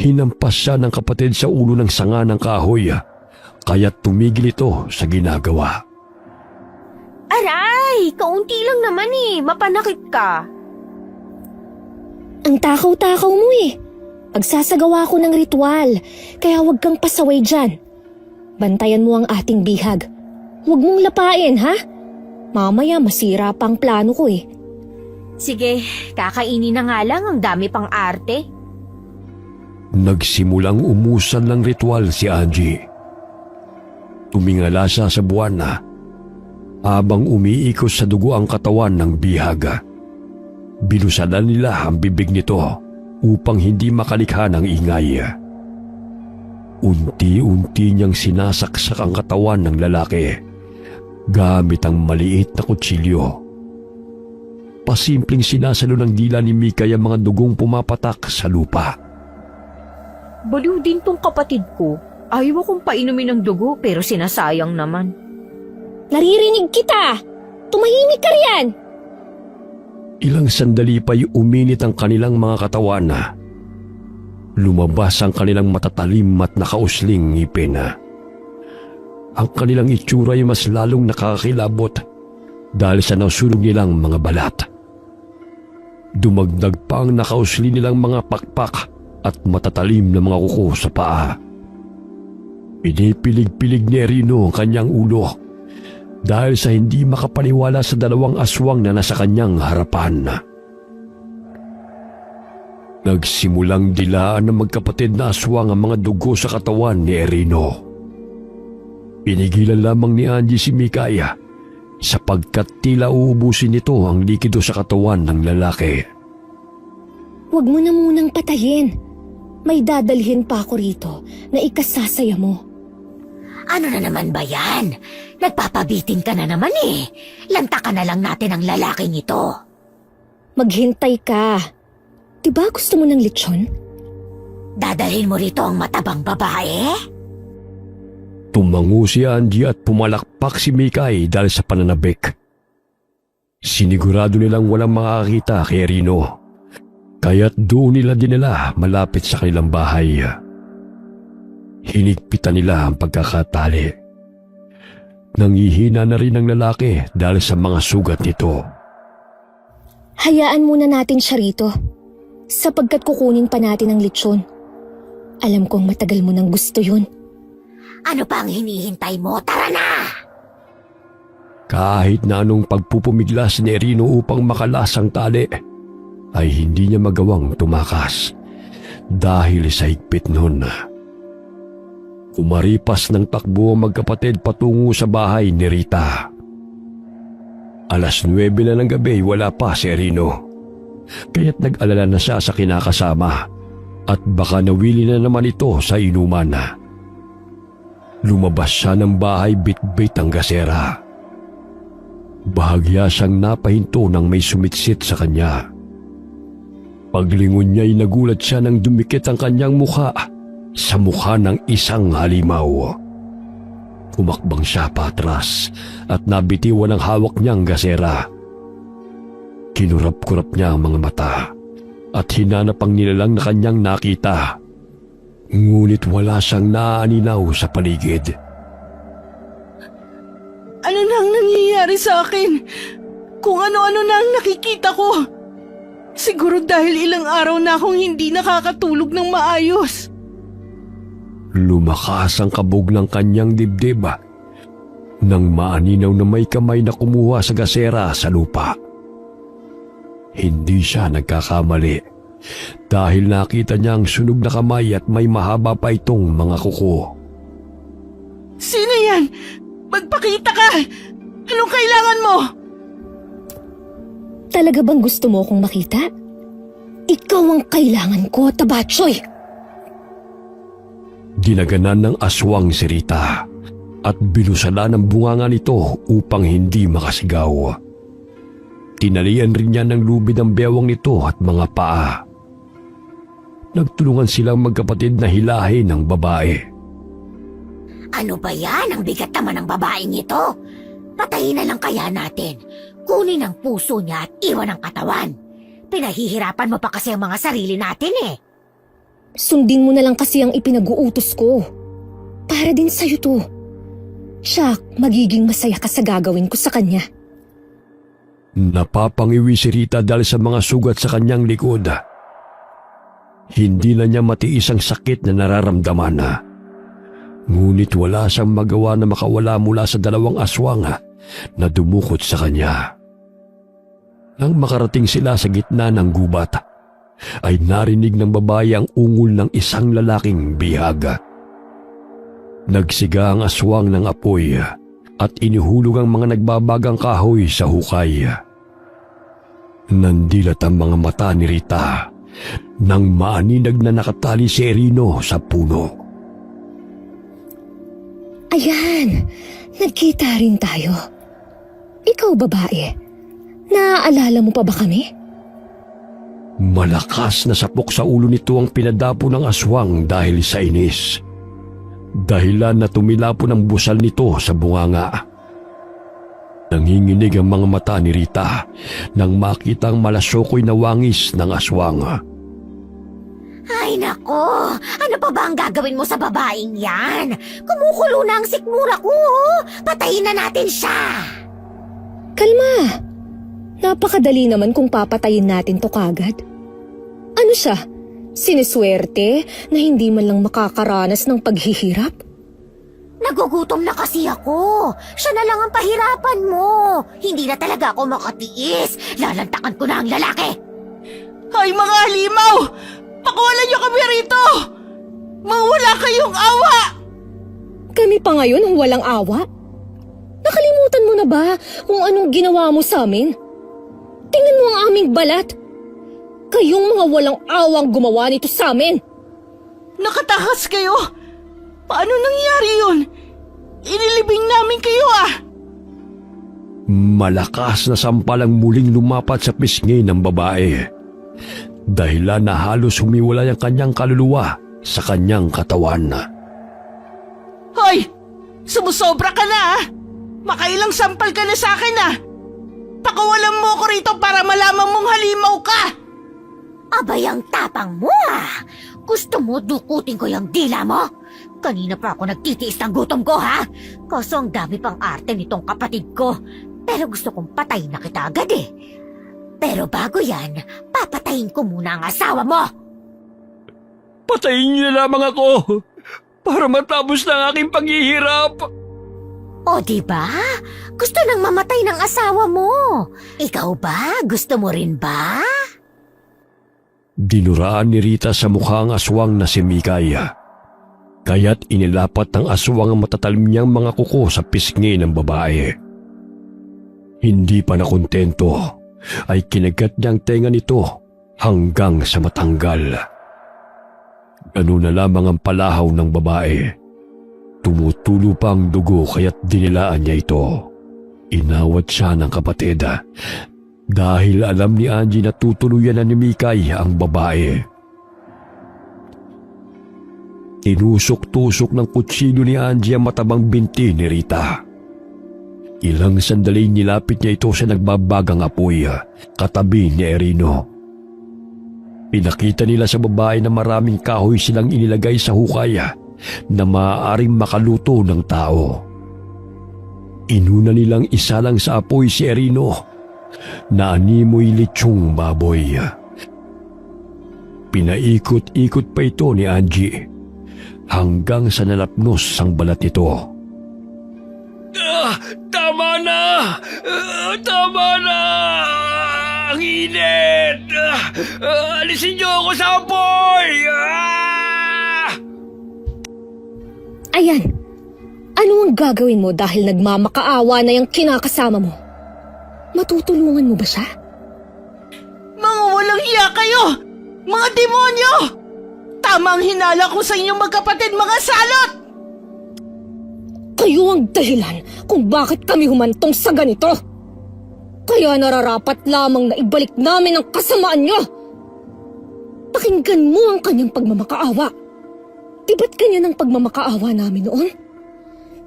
Speaker 3: Hinampas siya ng kapatid sa ulo ng sanga ng kahoy, kaya't tumigil ito sa ginagawa.
Speaker 2: Aray! Kaunti lang naman mapanakit ka.
Speaker 1: Ang takaw-takaw mo eh. Pagsasagawa ko ng ritual, kaya huwag kang pasaway dyan. Bantayan mo ang ating bihag. Huwag mong lapain, ha? Mamaya masira pa ang plano ko eh.
Speaker 2: Sige, kakainin na nga lang, ang dami pang arte.
Speaker 3: Nagsimulang umusan ng ritual si Angie. Tumingala siya sa buwan habang umiikos sa dugo ang katawan ng bihaga. Binusalan nila ang bibig nito upang hindi makalikha ng ingay. Unti-unti niyang sinasaksak ang katawan ng lalaki gamit ang maliit na kutsilyo. Pasimpleng sinasalo ng dila ni Mikay ang mga dugong pumapatak sa lupa.
Speaker 2: Baliw din tong kapatid ko. Ayaw akong painumin ng dugo pero sinasayang naman.
Speaker 1: Naririnig kita! Tumahimik ka riyan!
Speaker 3: Ilang sandali pa'y uminit ang kanilang mga katawan. Lumabas ang kanilang matatalim at nakausling ngipin. Ang kanilang itsura ay mas lalong nakakakilabot dahil sa nasunog nilang mga balat. Dumagdag pa ang nakausli nilang mga pakpak at matatalim na mga kuko sa paa. Pinipilig-pilig ni Erino ang kanyang ulo dahil sa hindi makapaniwala sa dalawang aswang na nasa kanyang harapan. Nagsimulang dilaan ng magkapatid na aswang ang mga dugo sa katawan ni Erino. Pinigilan lamang ni Angie si Mikaya sapagkat tila uubusin nito ang likido sa katawan ng lalaki.
Speaker 1: Huwag mo na munang patayin. May dadalhin pa ako rito na ikasasaya mo.
Speaker 7: Ano na naman ba yan? Nagpapabitin ka na naman eh. Lantakan na lang natin ang lalaking ito.
Speaker 1: Maghintay ka. Diba gusto mo ng lechon?
Speaker 7: Dadalhin mo rito ang matabang babae?
Speaker 3: Tumango si Angie at pumalakpak si Mikay dahil sa pananabik. Sinigurado nilang walang makakita kay Erino, kaya't doon nila dinala malapit sa kanilang bahay. Hinigpitan nila ang pagkakatali. Nangihina na rin ang lalaki dahil sa mga sugat nito.
Speaker 1: Hayaan muna natin siya rito, sapagkat kukunin pa natin ang lechon. Alam kong matagal mo nang gusto yun.
Speaker 7: Ano pa ang hinihintay mo? Tara na!
Speaker 3: Kahit na anong pagpupumiglas ni Erino upang makalas ang tali, ay hindi niya magawang tumakas dahil sa higpit nun. Umaripas ng takbo ang magkapatid patungo sa bahay ni Rita. 9:00 na ng gabi, wala pa si Erino. Kaya't nag-alala na siya sa kinakasama at baka nawili na naman ito sa inuman. Lumabas siya ng bahay bit-bit ang gasera. Bahagya siyang napahinto nang may sumitsit sa kanya. Paglingon niya'y nagulat siya nang dumikit ang kanyang mukha sa mukha ng isang halimaw. Kumakbang siya patras at nabitiwan ang hawak niyang gasera. Kinurap-kurap niya ang mga mata at hinanap ang nilalang na kanyang nakita. Ngunit wala siyang naaaninaw sa paligid.
Speaker 4: Ano na ang nangyayari sa akin? Kung ano-ano na ang nakikita ko. Siguro dahil ilang araw na akong hindi nakakatulog ng maayos.
Speaker 3: Lumakas ang kabog ng kanyang dibdib nang maaninaw na may kamay na kumuha sa gasera sa lupa. Hindi siya nagkakamali dahil nakita niya ang sunog na kamay at may mahaba pa itong mga kuko.
Speaker 4: Sino yan? Magpakita ka! Anong kailangan mo?
Speaker 1: Talaga bang gusto mo akong makita? Ikaw ang kailangan ko, Tabatsoy!
Speaker 3: Dinaganan ng aswang si Rita at binusalan ng bunganga nito upang hindi makasigaw. Tinalian rin niya ng lubid ang bewang nito at mga paa. Nagtulungan silang magkapatid na hilahin ng babae.
Speaker 7: Ano ba yan? Ang bigat naman ng babaeng ito. Patayin na lang kaya natin. Kunin ang puso niya at iwan ang katawan. Pinahihirapan mo pa kasi ang mga sarili natin eh.
Speaker 1: Sundin mo na lang kasi ang ipinag-uutos ko. Para din sa'yo to. Siya, magiging masaya ka sa gagawin ko sa kanya.
Speaker 3: Napapangiwi si Rita dahil sa mga sugat sa kanyang likod. Hindi na niya matiis ang sakit na nararamdaman. Ngunit wala siyang magawa na makawala mula sa dalawang aswang na dumukot sa kanya. Nang makarating sila sa gitna ng gubat, ay narinig ng babae ang ungol ng isang lalaking bihag. Nagsiga ang aswang ng apoy at inihulog ang mga nagbabagang kahoy sa hukay. Nandilat ang mga mata ni Rita nang maaninag na nakatali si Erino sa puno.
Speaker 1: Ayan, nagkita rin tayo. Ikaw, babae, naaalala mo pa ba kami?
Speaker 3: Malakas na sapok sa ulo nito ang pinadapo ng aswang dahil sa inis. Dahilan na tumilapo ng busal nito sa bunganga. Nanginginig ang mga mata ni Rita nang makita ang malasokoy na wangis ng aswang.
Speaker 7: Ay nako, ano pa ba ang gagawin mo sa babaeng yan? Kumukulo na ang sikmura ko. Patayin na natin siya.
Speaker 1: Kalma! Napakadali naman kung papatayin natin to kagad. Ano siya? Siniswerte na hindi man lang makakaranas ng paghihirap?
Speaker 7: Nagugutom na kasi ako. Siya na lang ang pahirapan mo. Hindi na talaga ako makatiis. Lalantakan ko na ang lalaki.
Speaker 4: Ay mga halimaw! Pakuwalan niyo kami rito! Mawala kayong awa!
Speaker 1: Kami pa ngayon ang walang awa? Nakalimutan mo na ba kung anong ginawa mo sa amin? Tingnan mo ang aming balat. Kayong mga walang awang gumawa nito sa amin.
Speaker 4: Nakatakas kayo? Paano nangyari yun? Inilibing namin kayo ah!
Speaker 3: Malakas na sampal ang muling lumapat sa pisngi ng babae. Dahilan na halos humiwalay ang kanyang kaluluwa sa kanyang katawan.
Speaker 4: Hoy! Sumusobra ka na ah! Makailang sampal ka na sa akin ah! Pakawalan mo ko rito para malaman mong halimaw ka!
Speaker 7: Abay ang tapang mo ah! Gusto mo dukutin ko yung dila mo? Kanina pa ako nagtitiis ng gutom ko ha? Kaso ang dami pang arte nitong kapatid ko. Pero gusto kong patayin na kita agad eh. Pero bago yan, papatayin ko muna ang asawa mo.
Speaker 5: Patayin niyo na lamang ako para matapos na ang aking paghihirap.
Speaker 7: O diba? Gusto nang mamatay ng asawa mo. Ikaw ba? Gusto mo rin ba?
Speaker 3: Dinuraan ni Rita sa mukha ang aswang na si Mikay. Kaya't inilapat ng aswang ang matatalim niyang mga kuko sa pisngi ng babae. Hindi pa nakontento, ay kinagat niya ang tenga nito hanggang sa matanggal. Ganun na lamang ang palahaw ng babae. Tumutulo pa ang dugo kaya't dinilaan niya ito. Inawat siya ng kapatid dahil alam ni Angie na tutuluyan na ni Mikay ang babae. Tinusok-tusok ng kutsilyo ni Angie ang matabang binti ni Rita. Ilang sandali nilapit niya ito sa nagbabagang apoy, katabi ni Erino. Pinakita nila sa babae na maraming kahoy silang inilagay sa hukay na maaaring makaluto ng tao. Inuna nilang isalang sa apoy si Erino na animoy lechong baboy. Pinaikot-ikot pa ito ni Angie hanggang sa nalapnos ang balat nito.
Speaker 5: Tama na! Tama na! Ang init! Alisin niyo ako sa apoy!
Speaker 1: Ayan, ano ang gagawin mo dahil nagmamakaawa na yung kinakasama mo? Matutulungan mo ba siya?
Speaker 4: Mga walang hiya kayo! Mga demonyo! Tamang hinala ko sa inyong magkapatid, mga salot!
Speaker 1: Kayo ang dahilan kung bakit kami humantong sa ganito. Kaya nararapat lamang na ibalik namin ang kasamaan niyo. Pakinggan mo ang kanyang pagmamakaawa. Di ba't ganyan ang pagmamakaawa namin noon?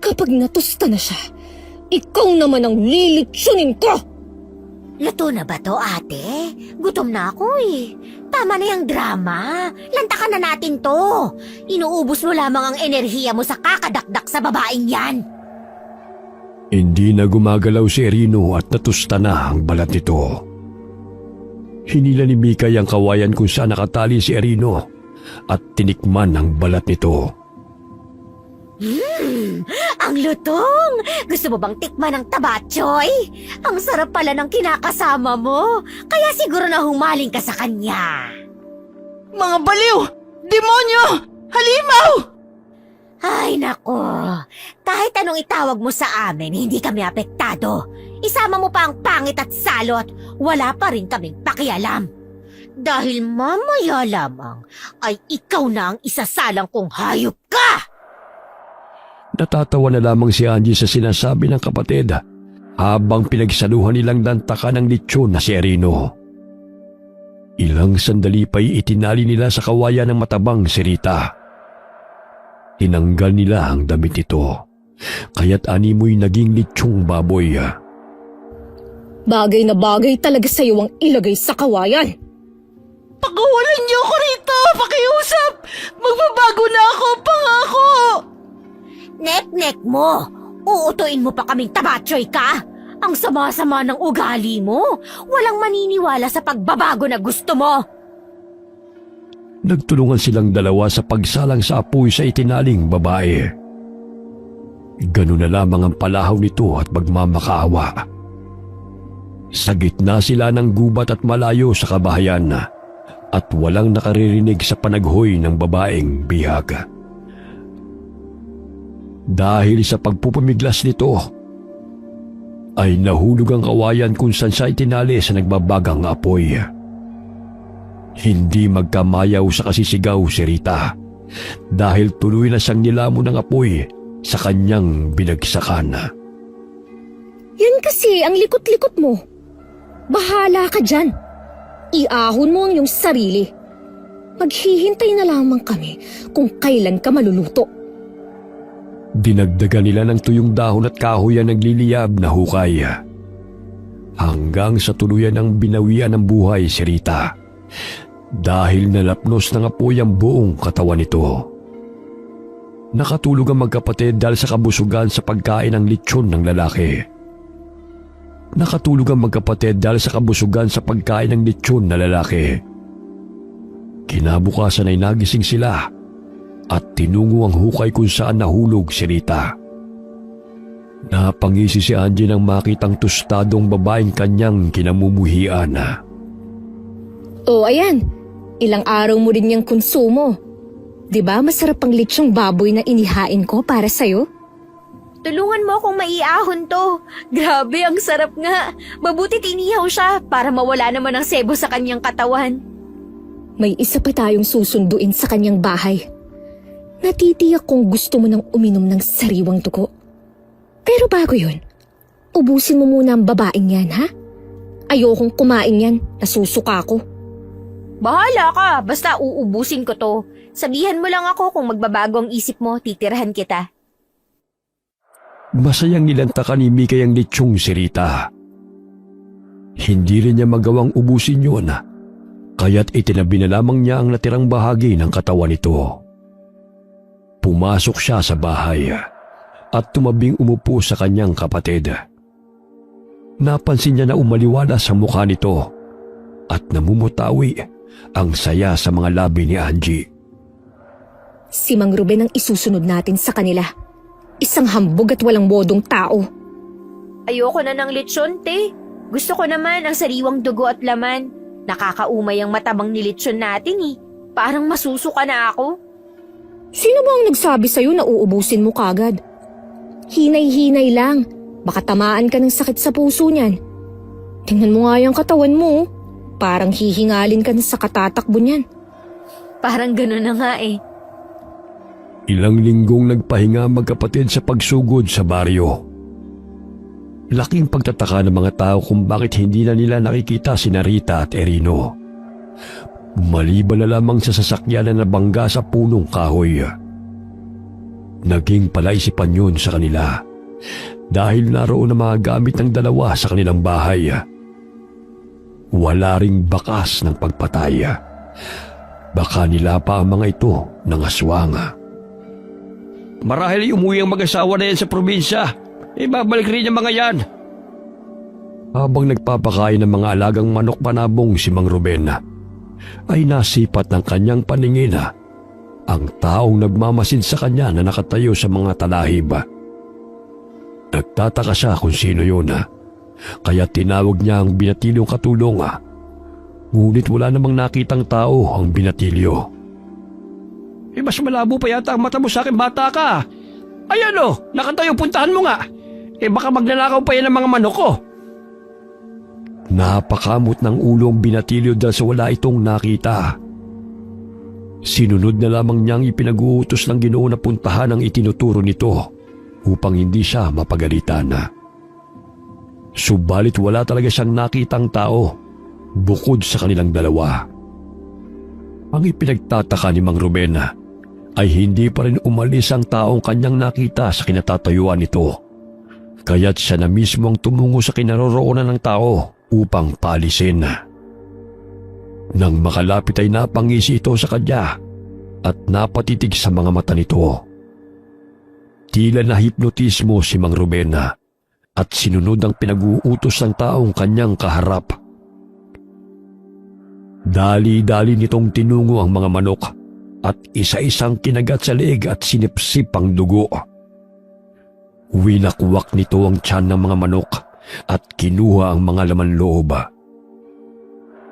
Speaker 1: Kapag natusta na siya, ikaw naman ang lilitsunin ko!
Speaker 7: Luto na ba to, ate? Gutom na ako eh. Tama na yung drama. Lantakan na natin to. Inuubos mo lamang ang enerhiya mo sa kakadakdak sa babaeng yan.
Speaker 3: Hindi na gumagalaw si Erino at natusta na ang balat nito. Hinila ni Mikay ang kawayan kung saan nakatali si Erino at tinikman ang balat nito.
Speaker 7: Ang lutong! Gusto mo bang tikman ng tabatsoy? Ang sarap pala ng kinakasama mo. Kaya siguro na humaling ka sa kanya.
Speaker 4: Mga baliw! Demonyo! Halimaw!
Speaker 7: Ay nako, kahit anong itawag mo sa amin, hindi kami apektado. Isama mo pa ang pangit at salot, wala pa rin kaming pakialam. Dahil mamaya lamang ay ikaw na ang isasalang kong hayop ka!
Speaker 3: Natatawa na lamang si Angie sa sinasabi ng kapatid habang pinagsaluhan nilang dantakan ng lechon na si Erino. Ilang sandali pa'y itinali nila sa kawayan ng matabang si Rita. Tinanggal nila ang damit nito, kaya't animoy naging lechong baboy.
Speaker 1: Bagay na bagay talaga sa iyo ang ilagay sa kawayan.
Speaker 4: Pagkawalan niyo ako rito! Pakiusap! Magbabago na ako! Pangako!
Speaker 7: Nek-nek mo! Uutuin mo pa kaming tabatsoy ka? Ang sama-sama ng ugali mo! Walang maniniwala sa pagbabago na gusto mo!
Speaker 3: Nagtulungan silang dalawa sa pagsalang sa apoy sa itinaling babae. Ganun na lamang ang palahaw nito at magmamakaawa. Sa gitna sila ng gubat at malayo sa kabahayan at walang nakaririnig sa panaghoy ng babaeng bihag. Dahil sa pagpupumiglas nito, ay nahulog ang kawayan kung saan siya itinali sa nagbabagang apoy. Hindi magkamayaw sa kasisigaw si Rita dahil tuloy na siyang nilamon ng apoy sa kanyang binagsakan.
Speaker 1: Yan kasi ang likot-likot mo. Bahala ka dyan. Iahon mo ang iyong sarili. Maghihintay na lamang kami kung kailan ka maluluto.
Speaker 3: Dinagdagan nila ng tuyong dahon at kahoy ang nagliliyab na hukay. Hanggang sa tuluyan ang binawian ng buhay si Rita dahil nalapnos ng apoy ang buong katawan nito. Nakatulog ang magkapatid dahil sa kabusugan sa pagkain ng lechon ng lalaki. Nakatulog ang magkapatid dahil sa kabusugan sa pagkain ng lechon na lalaki. Kinabukasan ay nagising sila at tinungo ang hukay kung saan nahulog si Rita. Napangisi si Angie nang makitang tostadong babaeng kanyang kinamumuhian.
Speaker 1: O ayan, ilang araw mo rin niyang konsumo. Diba masarap ang lechong baboy na inihain ko para sa'yo?
Speaker 2: Tulungan mo akong maiahon to. Grabe, ang sarap nga. Mabuti tinihaw siya para mawala naman ang sebo sa kanyang katawan.
Speaker 1: May isa pa tayong susunduin sa kanyang bahay. Natitiyak kung gusto mo nang uminom ng sariwang dugo. Pero bago yun, ubusin mo muna ang babaeng yan, ha? Ayokong kumain yan, nasusuka ko.
Speaker 2: Bahala ka, basta uubusin ko to. Sabihan mo lang ako kung magbabago ang isip mo, titirahan kita.
Speaker 3: Masayang nilantakan ni Mikay ang lechong si Rita. Hindi rin niya magawang ubusin yun, kaya't itinabi na lamang niya ang natirang bahagi ng katawan nito. Pumasok siya sa bahay at tumabing umupo sa kanyang kapatid. Napansin niya na umaliwala sa mukha nito at namumutawi ang saya sa mga labi ni Angie.
Speaker 1: Si Mang Ruben ang isusunod natin sa kanila. Isang hambog at walang bodong tao.
Speaker 2: Ayoko na ng lechon, te. Gusto ko naman ang sariwang dugo at laman. Nakakaumay ang matabang ni lechon natin eh. Parang masusuka na ako.
Speaker 1: Sino ba ang nagsabi sa'yo na uubusin mo kagad? Hinay-hinay lang. Baka tamaan ka ng sakit sa puso niyan. Tingnan mo nga yung katawan mo. Parang hihingalin ka na sa katatakbo niyan.
Speaker 2: Parang gano'n na nga eh.
Speaker 3: Ilang linggong nagpahinga magkapatid sa pagsugod sa baryo. Laking pagtataka ng mga tao kung bakit hindi na nila nakikita si Rita at Erino. Maliban na lamang sa sasakyan na nabangga sa punong kahoy. Naging palaisipan yun sa kanila dahil naroon na mga gamit ng dalawa sa kanilang bahay. Wala ring bakas ng pagpatay. Baka nilapa ang mga ito ng aswang.
Speaker 5: Marahil umuwi ang mag-asawa na yan sa probinsya. Babalik rin ang mga yan.
Speaker 3: Habang nagpapakain ng mga alagang manok panabong si Mang Ruben, ay nasipat ng kanyang paningin ang taong nagmamasid sa kanya na nakatayo sa mga talahib. Nagtataka siya kung sino yun, kaya tinawag niya ang binatilyong katulong. Ngunit wala namang nakitang tao ang binatilyo.
Speaker 5: Mas malabo pa yata ang mata mo sa akin, bata ka. Ayan o, nakatayo, puntahan mo nga. Baka magnanakaw pa yan ng mga manok ko.
Speaker 3: Napakamot ng ulong binatilyo dahil sa wala itong nakita. Sinunod na lamang niyang ipinag-uutos ng Ginoo na puntahan ang itinuturo nito upang hindi siya mapagalitan. Subalit wala talaga siyang nakitang tao bukod sa kanilang dalawa. Ang ipinagtataka ni Mang Ruben ay hindi pa rin umalis ang taong kanyang nakita sa kinatatayuan nito. Kaya't siya na mismo ang tumungo sa kinaroroonan ng tao upang paalisin. Nang makalapit ay napangisi ito sa kanya at napatitig sa mga mata nito. Tila na hipnotismo si Mang Ruben at sinunod ang pinag-uutos ng taong kanyang kaharap. Dali-dali nitong tinungo ang mga manok at isa-isang kinagat sa leeg at sinipsip ang dugo. Winakwak nito ang tiyan ng mga manok at kinuha ang mga laman loob.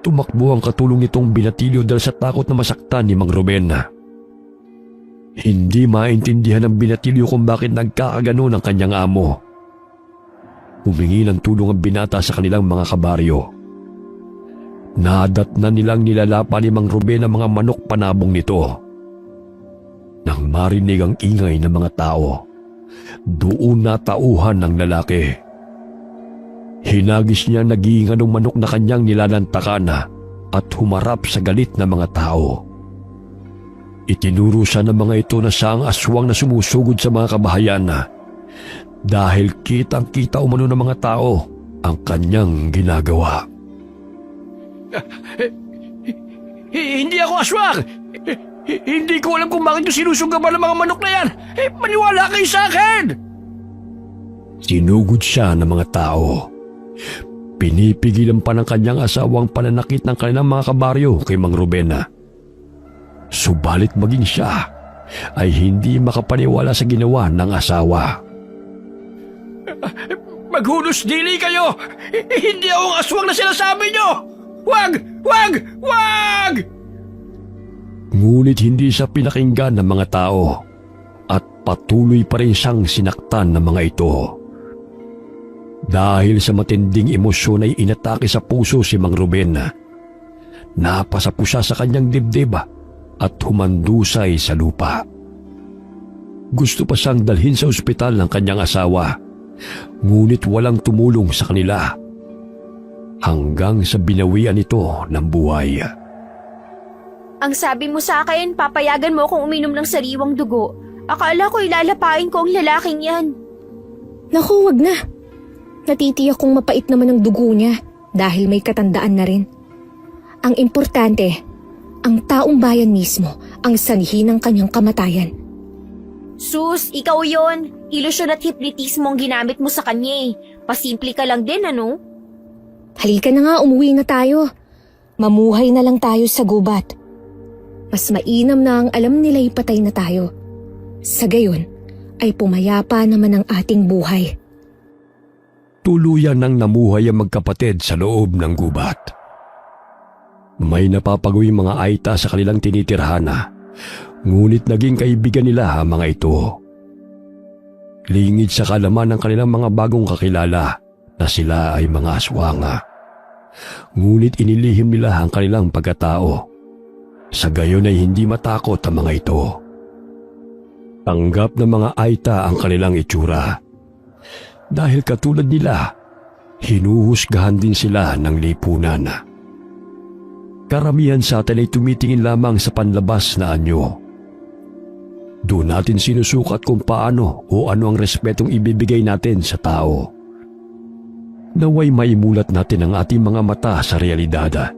Speaker 3: Tumakbo ang katulong nitong binatilyo dahil sa takot na masaktan ni Mang Ruben. Hindi maintindihan ng binatilyo kung bakit nagkakagano ng kanyang amo. Humingi ng tulong ang binata sa kanilang mga kabaryo. Nadatnan nilang nilalapa ni Mang Ruben ang mga manok panabong nito. Nang marinig ang ingay ng mga tao, doon natauhan ng lalaki. Hinagis niya nag-iingan ng manok na kanyang nilalantakan at humarap sa galit ng mga tao. Itinuro siya ng mga ito na siya ang aswang na sumusugod sa mga kabahayan dahil kitang-kita umano ng mga tao ang kanyang ginagawa.
Speaker 5: Hindi ako aswang! Hindi ko alam kung bakit yung sinusugaban ng mga manok na yan! Maniwala kayo sa akin!
Speaker 3: Sinugod siya ng mga tao. Pinipigilan pa ng kanyang asawang pananakit ng kanilang mga kabaryo kay Mang Ruben. Subalit maging siya ay hindi makapaniwala sa ginawa ng asawa.
Speaker 5: Maghunos dili kayo! Hindi ako ang aswang na sinasabi nyo! Wag! Wag! Wag!
Speaker 3: Ngunit hindi siya pinakinggan ng mga tao at patuloy pa rin siyang sinaktan ng mga ito. Dahil sa matinding emosyon ay inatake sa puso si Mang Ruben. Napasapo siya sa kanyang dibdib at humandusay sa lupa. Gusto pa siyang dalhin sa ospital ng kanyang asawa, ngunit walang tumulong sa kanila. Hanggang sa binawian ito ng buhay.
Speaker 2: Ang sabi mo sa akin, papayagan mo akong uminom ng sariwang dugo. Akala ko ilalapain ko ang lalaking yan.
Speaker 1: Naku, wag na. Natitiyak kong mapait naman ang dugo niya dahil may katandaan na rin. Ang importante, ang taong bayan mismo ang sanhi ng kanyang kamatayan.
Speaker 2: Sus, ikaw yon. Ilusyon at hipnotismo ang ginamit mo sa kanya eh. Pasimple ka lang din, ano?
Speaker 1: Halika na nga, umuwi na tayo. Mamuhay na lang tayo sa gubat. Mas mainam na ang alam nila'y patay na tayo. Sa gayon, ay pumayapa naman ang ating buhay.
Speaker 3: Tuluyan nang namuhay ang magkapatid sa loob ng gubat. May napapagawing mga aita sa kanilang tinitirhana, ngunit naging kaibigan nila ang mga ito. Lingid sa kalaman ng kanilang mga bagong kakilala na sila ay mga aswanga. Ngunit inilihim nila ang kanilang pagkatao. Sa gayon ay hindi matakot ang mga ito. Tanggap ng mga aita ang kanilang itsura. Dahil katulad nila, hinuhusgahan din sila ng lipunan. Karamihan sa atin ay tumitingin lamang sa panlabas na anyo. Doon natin sinusukat kung paano o ano ang respetong ibibigay natin sa tao. Naway maimulat natin ang ating mga mata sa realidad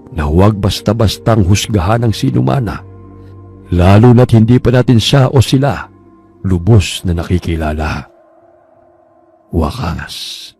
Speaker 3: na huwag basta-bastang husgahan ang sinumana, lalo na't hindi pa natin siya o sila lubos na nakikilala. Wakas.